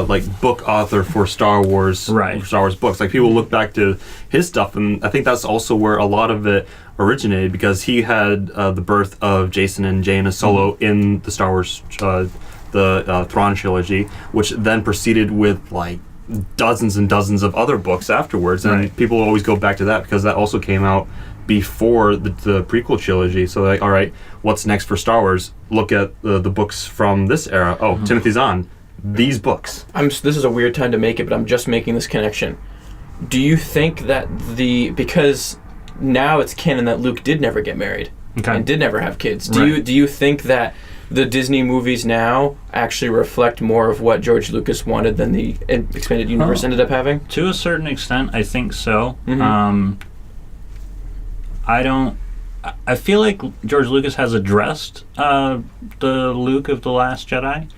like book author for Star Wars. Right. For Star Wars books. Like people look back to his stuff, and I think that's also where a lot of it originated, because he had the birth of Jason and Jaina Solo in the Star Wars the Thrawn trilogy, which then proceeded with like dozens and dozens of other books afterwards, and people always go back to that because that also came out before the prequel trilogy. So like, all right, what's next for Star Wars? Look at the books from this era. Oh, Timothy Zahn, these books. This is a weird time to make it, but I'm just making this connection. Do you think that because now it's canon that Luke did never get married and did never have kids? Do you think that the Disney movies now actually reflect more of what George Lucas wanted than the expanded universe ended up having? To a certain extent, I think so. I feel like George Lucas has addressed the Luke of The Last Jedi.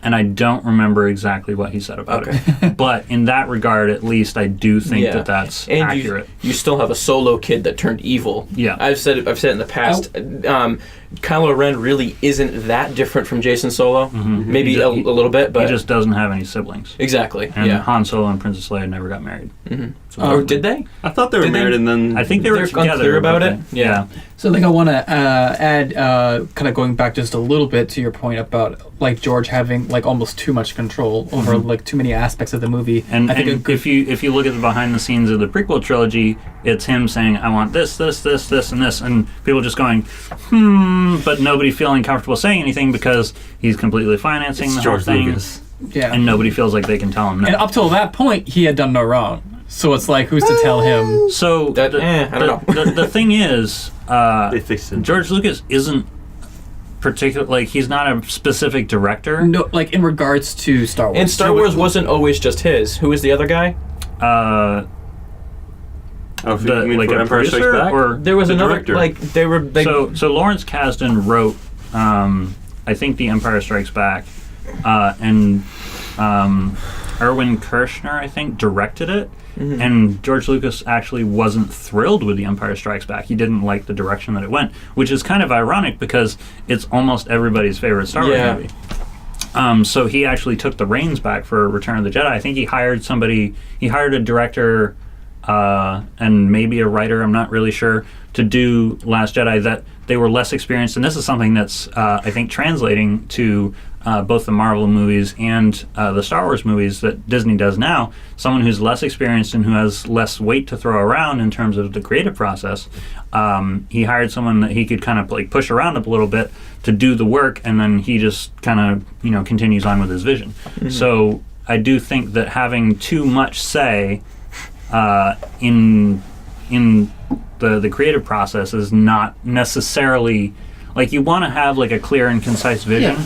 And I don't remember exactly what he said about it. But in that regard, at least, I do think that that's accurate. You still have a Solo kid that turned evil. Yeah. I've said it in the past. Kylo Ren really isn't that different from Jason Solo. Maybe a little bit, but he just doesn't have any siblings. Exactly. And Han Solo and Princess Leia never got married. Or did they? I thought they were married, and then I think they were together. Unclear about it. Yeah. So I think I want to add, kind of going back just a little bit to your point about like George having like almost too much control over like too many aspects of the movie. And, I think if you look at the behind the scenes of the prequel trilogy, it's him saying, "I want this, and this," and people just going, but nobody feeling comfortable saying anything because he's completely financing the whole thing. Lucas. Yeah. And nobody feels like they can tell him no. And up till that point, he had done no wrong. So it's like, who's to tell him? So I don't know. the thing is, They fixed it. George Lucas isn't particular. Like he's not a specific director. No, like in regards to Star Wars. And Star Wars wasn't always just his. Who was the other guy? You mean like for a Empire Strikes producer, Back? or There was The another director. like they were. so Lawrence Kasdan wrote, I think, The Empire Strikes Back, and Erwin Kershner, I think, directed it. And George Lucas actually wasn't thrilled with The Empire Strikes Back. He didn't like the direction that it went, which is kind of ironic because it's almost everybody's favorite Star Wars movie. So he actually took the reins back for Return of the Jedi. I think he hired a director and maybe a writer, I'm not really sure, to do Last Jedi that they were less experienced. And this is something that's, I think, translating to both the Marvel movies and the Star Wars movies that Disney does now, someone who's less experienced and who has less weight to throw around in terms of the creative process. He hired someone that he could kind of like push around a little bit to do the work, and then he just kind of continues on with his vision. So I do think that having too much say in the creative process is not necessarily, like, you want to have like a clear and concise vision. Yeah.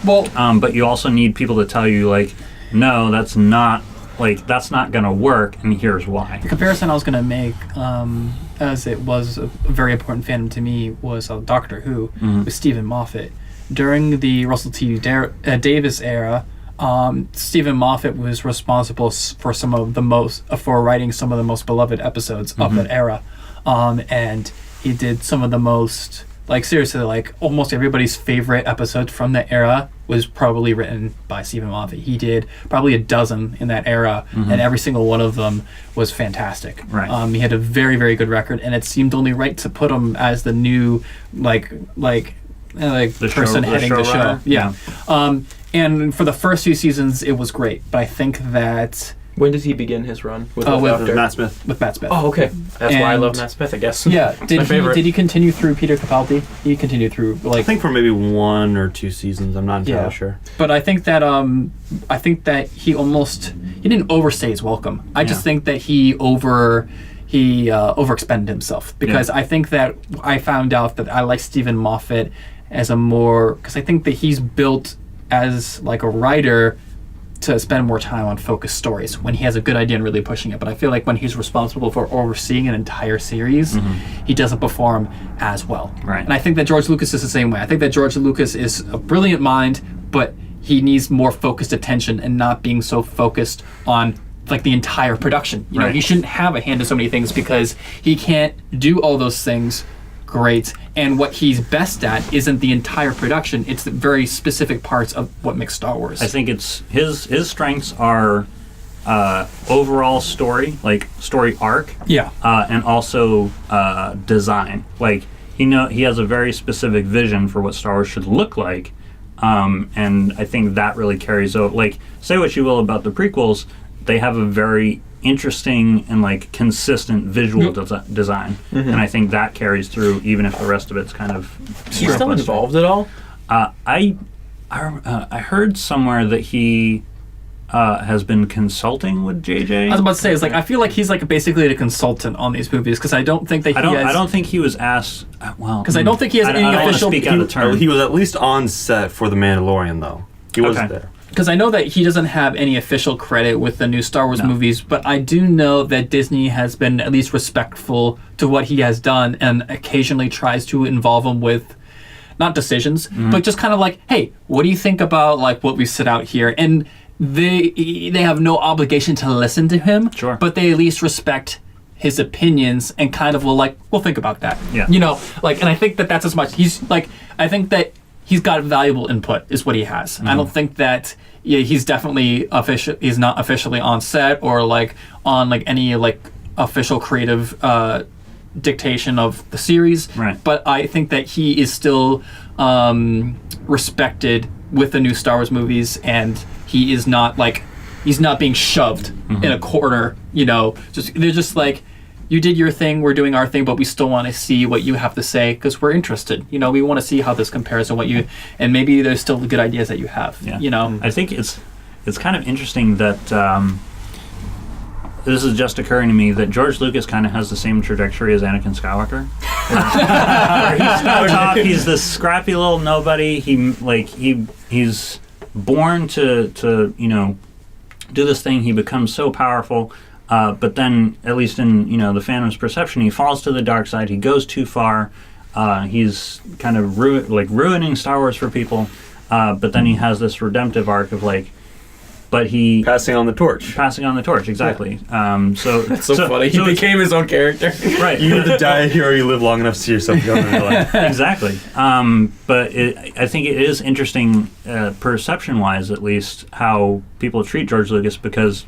Well, but you also need people to tell you, like, no, that's not going to work, and here's why. the comparison I was going to make, as it was a very important fandom to me, was Doctor Who with Stephen Moffat. During the Russell T. Davis era, Stephen Moffat was responsible for for writing some of the most beloved episodes of that era, and he did some of the most, like, seriously, like, almost everybody's favorite episodes from that era was probably written by Stephen Moffat. He did probably a dozen in that era, and every single one of them was fantastic. Right. He had a very, very good record, and it seemed only right to put him as the new, like The person heading the show. showrunner? Yeah. And for the first few seasons, it was great, but I think that When does he begin his run with with Doctor? Matt Smith. with Matt Smith. Oh, okay. That's why I And- love Matt Smith, I guess. Yeah. It's my favorite. Did he continue through Peter Capaldi? He continued through, like, I think for maybe 1 or 2 seasons. I'm not entirely Yeah. sure. but I think that he didn't overstay his welcome. I just think that he overexpended himself, because I think that I found out that I like Stephen Moffat as because I think that he's built as like a writer to spend more time on focused stories when he has a good idea and really pushing it. But I feel like when he's responsible for overseeing an entire series, he doesn't perform as well. Right. And I think that George Lucas is the same way. I think that George Lucas is a brilliant mind, but he needs more focused attention and not being so focused on like the entire production. You know, Right. he shouldn't have a hand in so many things because he can't do all those things great, and what he's best at isn't the entire production, it's the very specific parts of what makes Star Wars. I think it's his strengths are overall story, like story arc, Yeah. and also design. Like he has a very specific vision for what Star Wars should look like, and I think that really carries over. Like, say what you will about the prequels, they have a very interesting and like consistent visual design, and I think that carries through even if the rest of it's kind of. He's still involved at all? I heard somewhere that he has been consulting with JJ. I was about to say, it's like I feel like he's like basically a consultant on these movies, because I don't think that I don't think he was asked. Well, because I don't think he has any I don't wanna official. speak out of turn. He was at least on set for The Mandalorian, though. He wasn't Okay. there. Because I know that he doesn't have any official credit with the new Star Wars movies, but I do know that Disney has been at least respectful to what he has done and occasionally tries to involve him with, not decisions, but just kind of like, hey, what do you think about like what we set out here? And they have no obligation to listen to him, Sure. but they at least respect his opinions and kind of will like, we'll think about that. Yeah. You know, like, and I think that that's as much. I think that he's got valuable input is what he has. I don't think that he's definitely he's not officially on set or like on like any like official creative dictation of the series. Right. But I think that he is still respected with the new Star Wars movies, and he is not like, he's not being shoved in a corner, you know. They're just like, you did your thing, we're doing our thing, but we still want to see what you have to say because we're interested. You know, we want to see how this compares and and maybe there's still good ideas that you have. Yeah. You know, I think it's kind of interesting that this is just occurring to me that George Lucas kind of has the same trajectory as Anakin Skywalker. Where he's not top, he's this scrappy little nobody. He's born to do this thing. He becomes so powerful. But then, at least in the fandom's perception, he falls to the dark side. He goes too far. He's kind of ruining Star Wars for people. But then he has this redemptive arc of Passing on the torch. Passing on the torch, exactly. So That's so funny. He became his own character. right. You either die a hero or you live long enough to see yourself go into life. Exactly. But I think it is interesting, perception-wise at least, how people treat George Lucas, because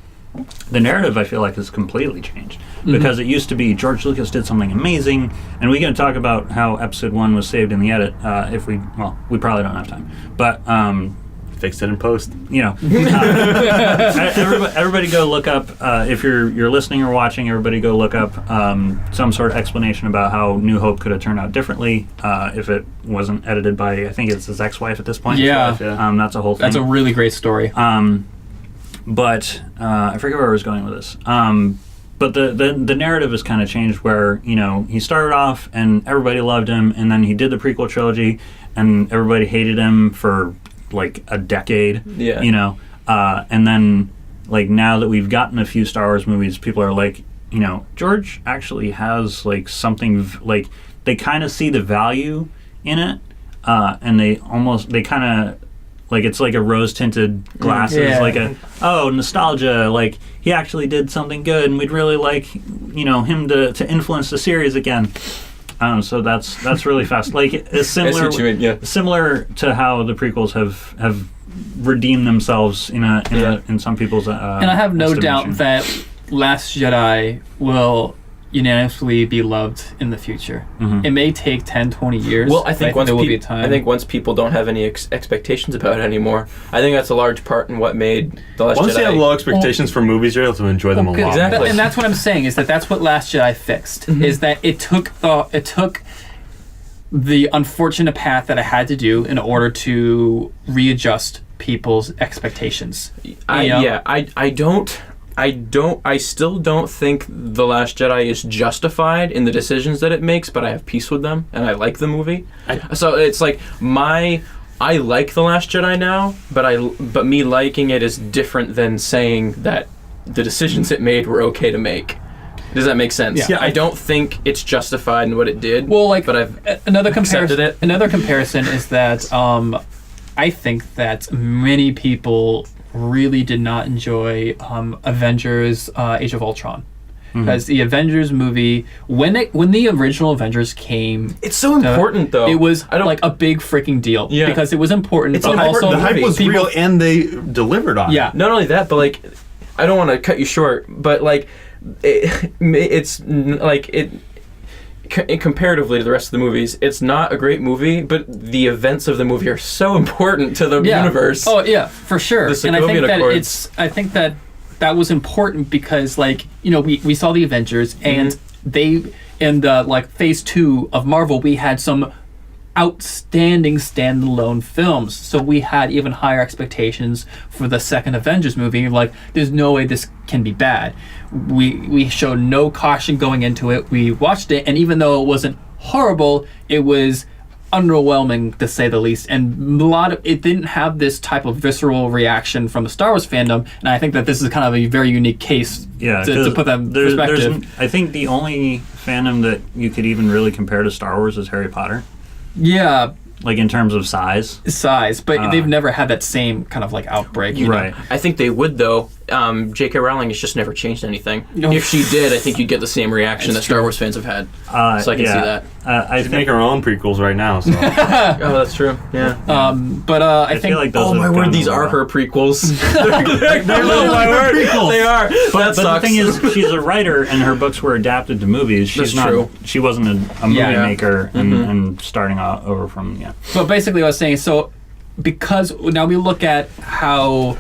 the narrative, I feel like, has completely changed. Because it used to be George Lucas did something amazing, and we can talk about how Episode 1 was saved in the edit. We probably don't have time. But fix it in post. You know, everybody go look up, if you're listening or watching, everybody go look up some sort of explanation about how New Hope could have turned out differently if it wasn't edited by, I think it's his ex-wife at this point. Yeah. That's a whole thing. That's a really great story. But I forget where I was going with this. But the narrative has kind of changed where, you know, he started off and everybody loved him, and then he did the prequel trilogy and everybody hated him for like a decade. Yeah. You know, and then like now that we've gotten a few Star Wars movies, people are like, you know, George actually has like something like they kind of see the value in it, and they kind of like it's like a rose-tinted glasses, like nostalgia. Like he actually did something good, and we'd really like, you know, him to influence the series again. So that's really fast. Like it's similar, similar to how the prequels have redeemed themselves in some people's. And I have no doubt that Last Jedi will unanimously be loved in the future. Mm-hmm. It may take 10, 20 years. Well, I think there will be a time. I think once people don't have any expectations about it anymore, I think that's a large part in what made The Last Jedi. Once you have low expectations for movies, you're able to enjoy them a lot. Exactly. And that's what I'm saying, is that's what Last Jedi fixed. Mm-hmm. Is that it took the unfortunate path that I had to do in order to readjust people's expectations. I still don't think The Last Jedi is justified in the decisions that it makes, but I have peace with them, and I like the movie. So it's like I like The Last Jedi now, but me liking it is different than saying that the decisions it made were okay to make. Does that make sense? Yeah. I don't think it's justified in what it did. Well, like, but I've another accepted it. Another comparison is that I think that many people really did not enjoy Avengers Age of Ultron. Because the Avengers movie, when the original Avengers came, it's so important though. It was like a big freaking deal because it was important. It's but important. also the hype was real, and they delivered on it. Yeah. Not only that, but like, I don't want to cut you short, but like, comparatively to the rest of the movies, it's not a great movie, but the events of the movie are so important to the universe. Oh yeah, for sure. And I think that was important because, like, you know, we saw the Avengers, and they in the like phase 2 of Marvel, we had some outstanding standalone films, so we had even higher expectations for the second Avengers movie. Like, there's no way this can be bad. We showed no caution going into it. We watched it, and even though it wasn't horrible, it was underwhelming, to say the least, and it didn't have this type of visceral reaction from the Star Wars fandom, and I think that this is kind of a very unique case to put that in perspective. I think the only fandom that you could even really compare to Star Wars is Harry Potter. Yeah. Like in terms of size, but they've never had that same kind of like outbreak. Right. I think they would though. J.K. Rowling has just never changed anything. If she did, I think you'd get the same reaction that Star Wars fans have had. So I can see that. She's making her own prequels right now. So. Oh, that's true. Yeah. I think. Feel like those oh my word, these are her prequels. they're little my word prequels. They are. But the thing is, she's a writer, and her books were adapted to movies. She's that's true. She wasn't a movie maker and starting out over from But basically, what I was saying is, so because now we look at how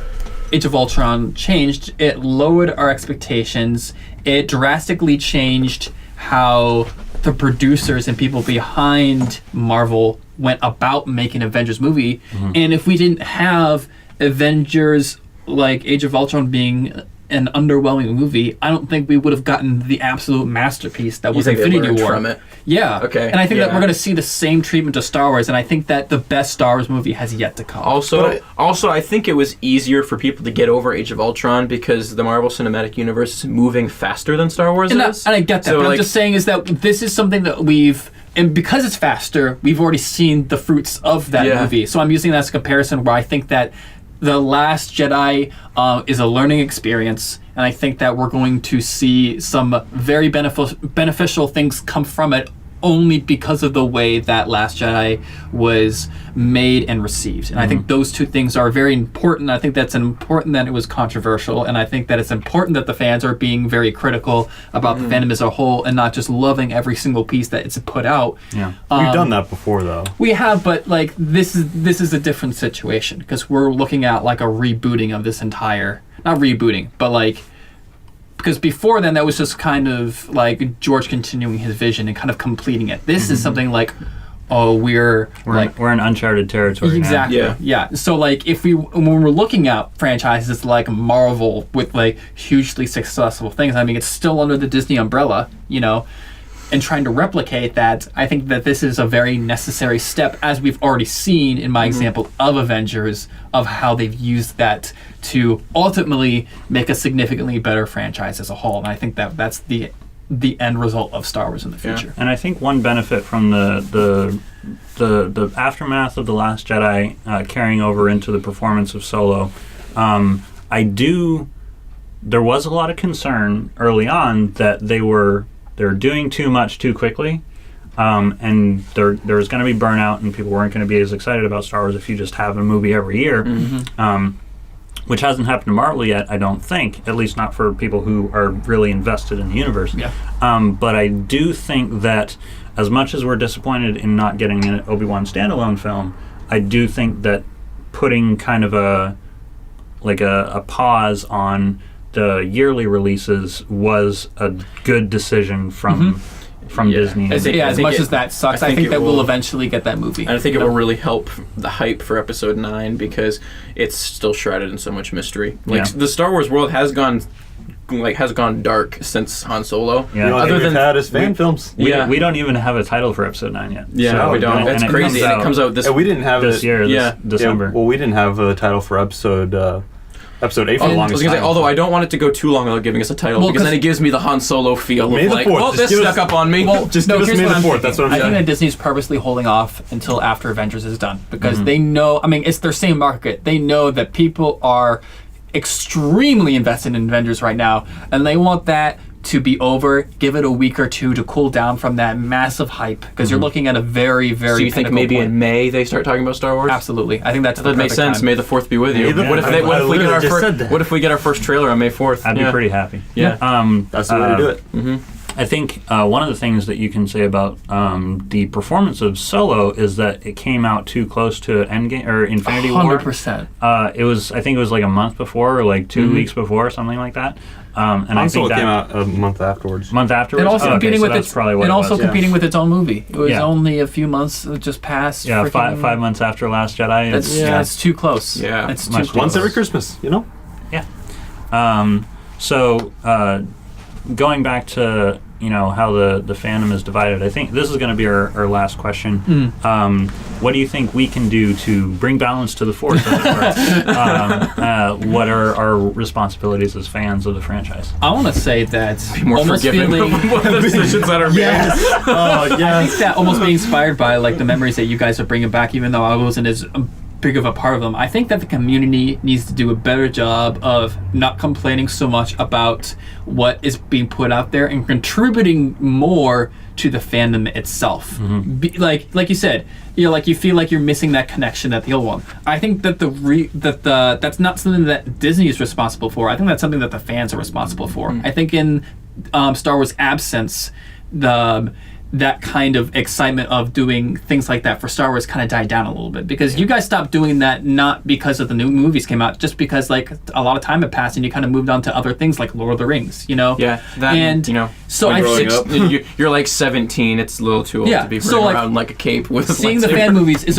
Age of Ultron changed, it lowered our expectations. It drastically changed how the producers and people behind Marvel went about making an Avengers movie. And if we didn't have Avengers like Age of Ultron being an underwhelming movie, I don't think we would have gotten the absolute masterpiece that was Infinity War. From it? Yeah. Okay. And I think that we're going to see the same treatment to Star Wars, and I think that the best Star Wars movie has yet to come. Also, I think it was easier for people to get over Age of Ultron because the Marvel Cinematic Universe is moving faster than Star Wars is. And I get that, so, but I'm just saying is that this is something that and because it's faster, we've already seen the fruits of that movie. So I'm using that as a comparison where I think that The Last Jedi is a learning experience, and I think that we're going to see some very beneficial things come from it only because of the way that Last Jedi was made and received. And I think those two things are very important. I think that's important that it was controversial, and I think that it's important that the fans are being very critical about the fandom as a whole and not just loving every single piece that it's put out. Yeah. We've done that before, though. We have, but like this is a different situation because we're looking at like a rebooting of this entire, not rebooting, but like, because before then that was just kind of like George continuing his vision and kind of completing it. This is something like, oh, we're in uncharted territory exactly now. yeah. So like when we're looking at franchises like Marvel with like hugely successful things, I mean it's still under the Disney umbrella, and trying to replicate that, I think that this is a very necessary step, as we've already seen in my example of Avengers, of how they've used that to ultimately make a significantly better franchise as a whole. And I think that that's the end result of Star Wars in the future. And I think one benefit from the aftermath of The Last Jedi carrying over into the performance of Solo, there was a lot of concern early on that they're doing too much too quickly, and there was going to be burnout, and people weren't going to be as excited about Star Wars if you just have a movie every year, which hasn't happened to Marvel yet, I don't think, at least not for people who are really invested in the universe. Yeah. But I do think that as much as we're disappointed in not getting an Obi-Wan standalone film, I do think that putting kind of a pause on the yearly releases was a good decision from Disney. As much as that sucks, I think that we'll eventually get that movie. And I think it will really help the hype for Episode 9 because it's still shrouded in so much mystery. The Star Wars world has gone dark since Han Solo. Yeah. The only thing we've had is fan films. We don't even have a title for Episode 9 yet. Yeah, so we don't. That's crazy. And it comes out we didn't have this year, December. Yeah, well, we didn't have a title for Episode 8 for the longest time. I was going to say, although I don't want it to go too long without giving us a title, because then it gives me the Han Solo feel May of the like, 4th. well, this snuck up on me. Well, just give us May the 4th. That's what I'm saying. I think that Disney's purposely holding off until after Avengers is done because they know, I mean, it's their same market. They know that people are extremely invested in Avengers right now, and they want that to be over, give it a week or two to cool down from that massive hype, because you're looking at a very, very So you think maybe point. in May they start talking about Star Wars? Absolutely. I think that's that makes sense. time. May the 4th be with you. What if we get our first trailer on May 4th? I'd be pretty happy. Yeah. That's the way to do it. I think one of the things that you can say about the performance of Solo is that it came out too close to Endgame or Infinity War. 100%. I think it was like a month before, or like 2 weeks before, something like that. And I think that came out a month afterwards. Month afterwards. And also competing with its competing with its own movie. It was only a few months just past. Yeah, 5 months after Last Jedi. It's too close. Yeah, it's too close. Once every Christmas, Yeah. So going back to how the fandom is divided, I think this is going to be our last question. What do you think we can do to bring balance to the force? As it were? What are our responsibilities as fans of the franchise? I want to say that be more almost forgiving feeling of the decisions that are made. I think that almost being inspired by like the memories that you guys are bringing back, even though I wasn't as big of a part of them. I think that the community needs to do a better job of not complaining so much about what is being put out there and contributing more to the fandom itself. Like you said, you feel like you're missing that connection at the old one. I think that that's not something that Disney is responsible for. I think that's something that the fans are responsible for. I think in Star Wars absence, that kind of excitement of doing things like that for Star Wars kind of died down a little bit, because you guys stopped doing that not because of the new movies came out, just because like a lot of time had passed and you kind of moved on to other things like Lord of the Rings, Yeah, so you're like 17. It's a little too old to be running around like a cape with seeing the fan movies is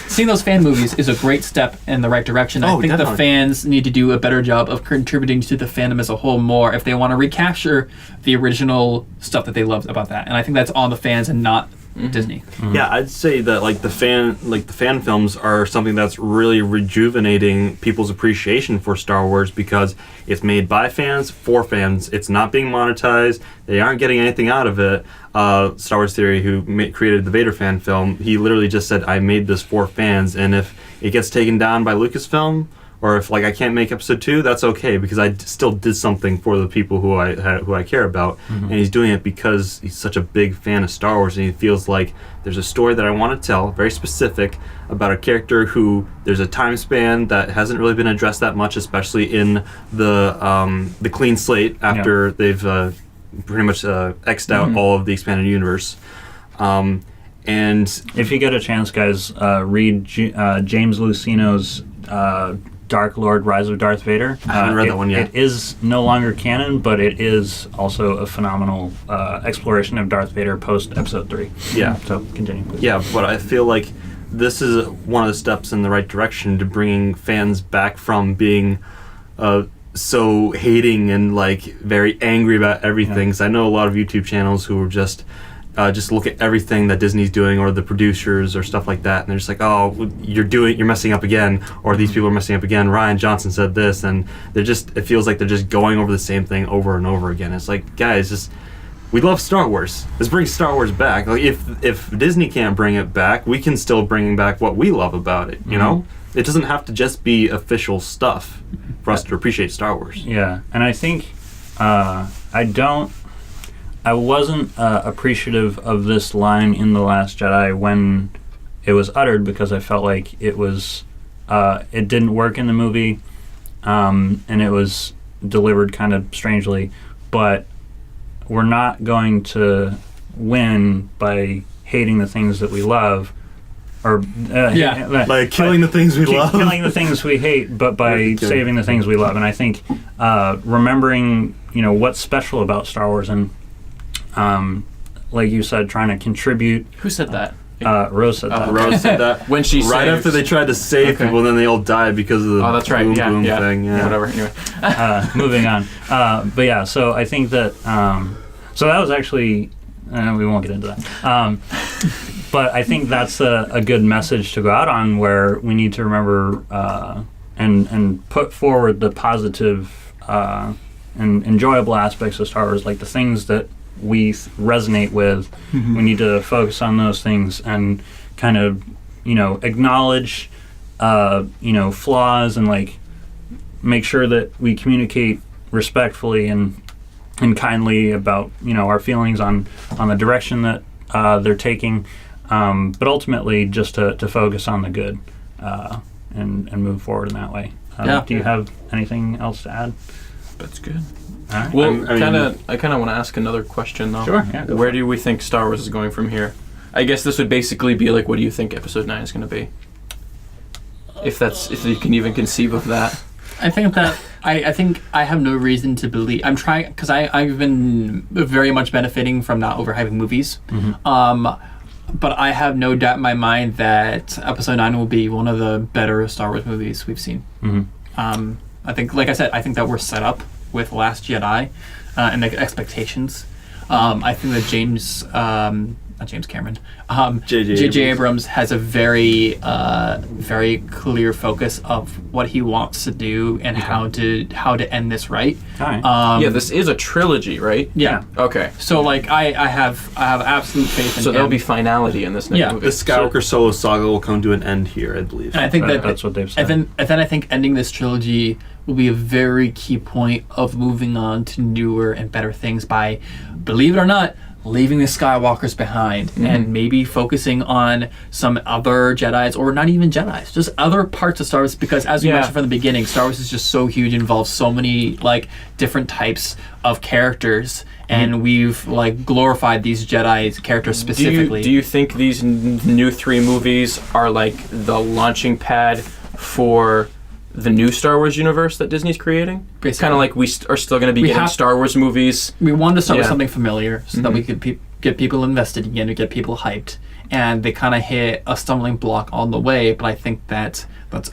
seeing those fan movies is a great step in the right direction. I think the fans need to do a better job of contributing to the fandom as a whole more if they want to recapture the original stuff that they loved about that. And I think that's on the fans and not Disney. Yeah, I'd say that the fan films are something that's really rejuvenating people's appreciation for Star Wars, because it's made by fans for fans. It's not being monetized. They aren't getting anything out of it. Star Wars Theory, who created the Vader fan film, he literally just said, "I made this for fans, and if it gets taken down by Lucasfilm or if like I can't make episode 2, that's okay because I still did something for the people who I care about, and he's doing it because he's such a big fan of Star Wars, and he feels like there's a story that I want to tell, very specific, about a character who there's a time span that hasn't really been addressed that much, especially in the clean slate after they've pretty much X'd out all of the expanded universe. And if you get a chance, guys, read James Luceno's Dark Lord: Rise of Darth Vader. I haven't read that one yet. It is no longer canon, but it is also a phenomenal exploration of Darth Vader post Episode 3. Yeah. So continue, please. Yeah, but I feel like this is one of the steps in the right direction to bringing fans back from being so hating and like very angry about everything. 'Cause I know a lot of YouTube channels who are just look at everything that Disney's doing, or the producers or stuff like that, and they're just like, oh, you're messing up again, or these people are messing up again. Ryan Johnson said this, and it feels like they're just going over the same thing over and over again. It's like, guys, we love Star Wars. Let's bring Star Wars back. Like if Disney can't bring it back, we can still bring back what we love about it. You know, it doesn't have to just be official stuff for us to appreciate Star Wars. Yeah, and I think I wasn't appreciative of this line in The Last Jedi when it was uttered, because I felt like it didn't work in the movie, and it was delivered kind of strangely. But we're not going to win by hating the things that we love, or like killing the things we love, killing the things we hate, but by saving the things we love. And I think remembering, what's special about Star Wars, and like you said, trying to contribute. Who said that? Rose said that. Rose said that when she right after they tried to save people, and then they all died because of the that's right. boom thing. Yeah. Whatever. Anyway, moving on. But yeah, so I think that so that was actually we won't get into that. But I think that's a good message to go out on, where we need to remember and put forward the positive and enjoyable aspects of Star Wars, like the things that we resonate with. We need to focus on those things and kind of, acknowledge, flaws, and like make sure that we communicate respectfully and kindly about, our feelings on the direction that they're taking, but ultimately just to focus on the good and move forward in that way. Do you have anything else to add? That's good. All right. Well, I kind of want to ask another question, though. Sure. Yeah. Where do we think Star Wars is going from here? I guess this would basically be like, what do you think Episode 9 is going to be? If you can even conceive of that. I think that I think I have no reason to believe. I'm trying, because I've been very much benefiting from not overhyping movies. But I have no doubt in my mind that Episode 9 will be one of the better Star Wars movies we've seen. I think, like I said, I think that we're set up with Last Jedi and the expectations. I think that not James Cameron, J.J. Abrams has a very clear focus of what he wants to do and how to end this right. This is a trilogy, right? Yeah. Okay. So like I have absolute faith in him. So there'll be finality in this next movie. The Skywalker solo saga will come to an end here, I believe. And I think that's what they've said. And then I think ending this trilogy will be a very key point of moving on to newer and better things by, believe it or not, leaving the Skywalkers behind and maybe focusing on some other Jedis, or not even Jedis, just other parts of Star Wars, because as we mentioned from the beginning, Star Wars is just so huge, involves so many like different types of characters, and we've like glorified these Jedi characters specifically. Do you think these new 3 movies are like the launching pad for the new Star Wars universe that Disney's creating? Kind of like we are still going to be getting Star Wars movies. We wanted to start with something familiar so that we could get people invested again, to get people hyped. And they kind of hit a stumbling block on the way, but I think that's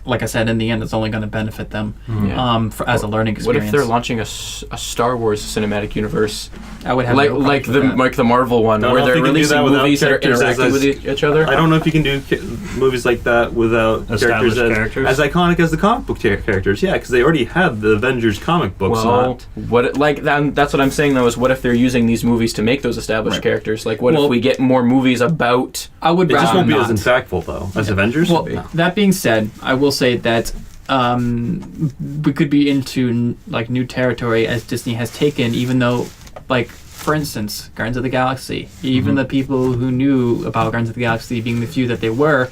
like I said, in the end, it's only going to benefit them as a learning experience. What if they're launching a Star Wars cinematic universe? I would have like the Marvel one, where they're releasing movies that are interacting with each other. I don't know if you can do movies like that without characters as iconic as the comic book characters. Yeah, because they already have the Avengers comic books. That's what I'm saying though. Is what if they're using these movies to make those established characters? Like, what if we get more movies about? I would. It just won't be as impactful though as Avengers. Well, that being said, I will say that we could be into like new territory as Disney has taken, even though, like, for instance, Guardians of the Galaxy, even the people who knew about Guardians of the Galaxy, being the few that they were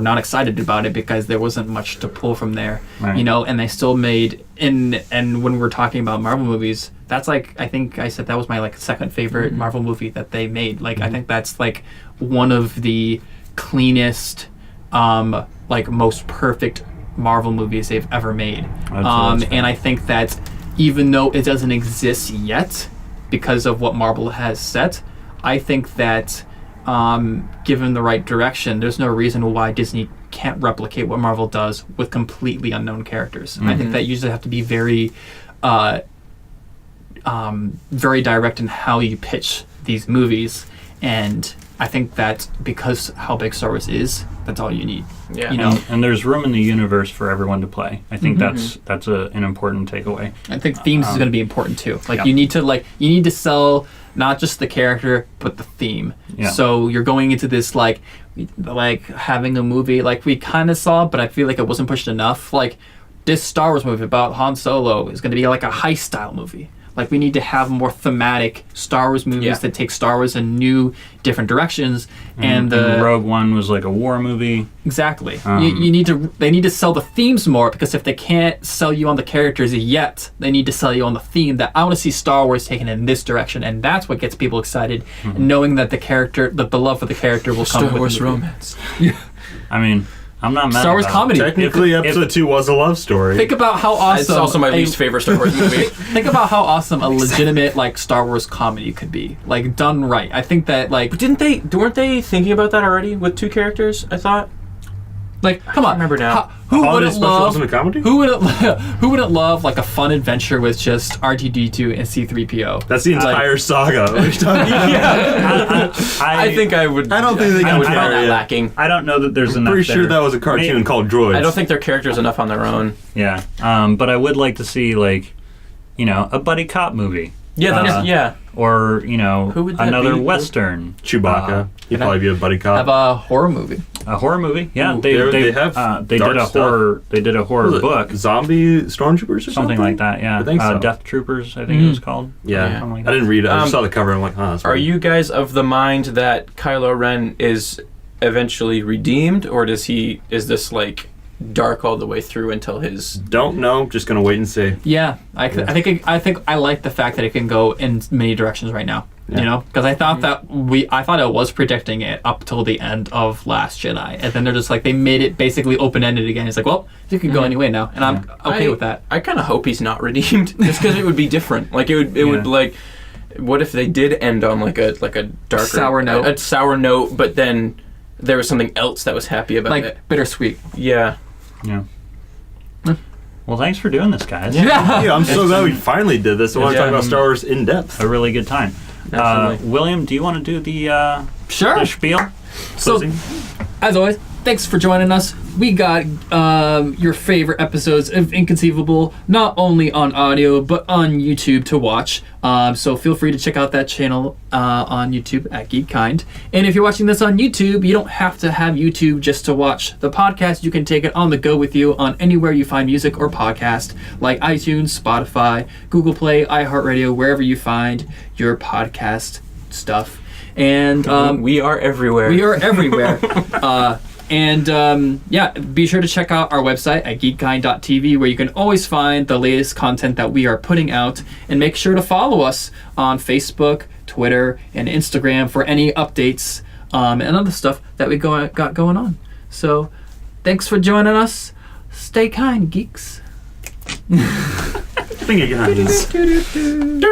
not excited about it because there wasn't much to pull from there, Right. you know, and they still made, and when we're talking about Marvel movies, that's like, I think I said that was my like second favorite Marvel movie that they made. Like, I think that's like one of the cleanest, like most perfect Marvel movies they've ever made. Absolutely. And I think that even though it doesn't exist yet because of what Marvel has set, I think that given the right direction, there's no reason why Disney can't replicate what Marvel does with completely unknown characters. And I think that you usually have to be very very direct in how you pitch these movies, and I think that because how big Star Wars is, that's all you need. Yeah. You know, And there's room in the universe for everyone to play. I think that's an important takeaway. I think themes is going to be important too. Like, yeah. you need to sell not just the character but the theme. Yeah. So you're going into this like having a movie like we kind of saw, but I feel like it wasn't pushed enough. Like, this Star Wars movie about Han Solo is going to be like a heist style movie. Like, we need to have more thematic Star Wars movies that take Star Wars in new, different directions. And Rogue One was like a war movie. exactly, they need to sell the themes more, because if they can't sell you on the characters yet, they need to sell you on the theme that I want to see Star Wars taken in this direction, and that's what gets people excited. Knowing that the love for the character will come Star with Wars the movie. romance. I mean, I'm not mad Star Wars about it. comedy. Technically, episode 2 was a love story. Think about how awesome. It's also my least favorite Star Wars movie. Think about how awesome a legitimate like Star Wars comedy could be, like done right. I think that like Weren't they thinking about that already with 2 characters, I thought? come on. remember now. Who Holiday wouldn't Special love? wasn't a comedy? Who wouldn't love like a fun adventure with just R2D2 and C3PO? That's the entire saga. What are you talking about? I think I would. I don't think they I can would find carry that it. lacking. I don't know that there's I'm enough pretty sure there. that was a cartoon Maybe- called Droids. I don't think their characters enough on their own. Yeah, but I would like to see like, a buddy cop movie. Yeah, Or Who would that another be? Western. Chewbacca. He'd probably be a buddy cop. Have a horror movie. A horror movie? Yeah, Ooh, they they have they dark did a stuff. horror. They did a horror Was it book, Zombie Stormtroopers or something like that. Yeah, I think so. Death Troopers. I think it was called. Yeah. Something like I didn't read it. I just Um, saw the cover and I'm like, that's Are weird. you guys of the mind that Kylo Ren is eventually redeemed, or is this like dark all the way through until his? Don't know. Just gonna wait and see. Yeah, I think I like the fact that it can go in many directions right now. Yeah. You know, because I thought I thought it was predicting it up till the end of Last Jedi, and then they're just like they made it basically open ended again. It's like, well, it could go any way now, and I'm okay with that. I kind of hope he's not redeemed, just because it would be different. Like it would like. What if they did end on like a darker Sour note. a sour note, but then there was something else that was happy about Like it? bittersweet. Yeah. Yeah. Well, thanks for doing this, guys. Yeah, I'm so glad we finally did this. I want to talk about Star Wars in depth. A really good time. Absolutely. William, do you want to do the Sure. spiel? So, Closing. as always, thanks for joining us. We got your favorite episodes of Inconceivable, not only on audio, but on YouTube to watch. So feel free to check out that channel on YouTube at Geek Kind. And if you're watching this on YouTube, you don't have to have YouTube just to watch the podcast. You can take it on the go with you on anywhere you find music or podcast, like iTunes, Spotify, Google Play, iHeartRadio, wherever you find your podcast stuff. And We are everywhere. we are everywhere. Be sure to check out our website at geekkind.tv, where you can always find the latest content that we are putting out. And make sure to follow us on Facebook, Twitter, and Instagram for any updates and other stuff that we got going on. So, thanks for joining us. Stay kind, geeks. Finger guns.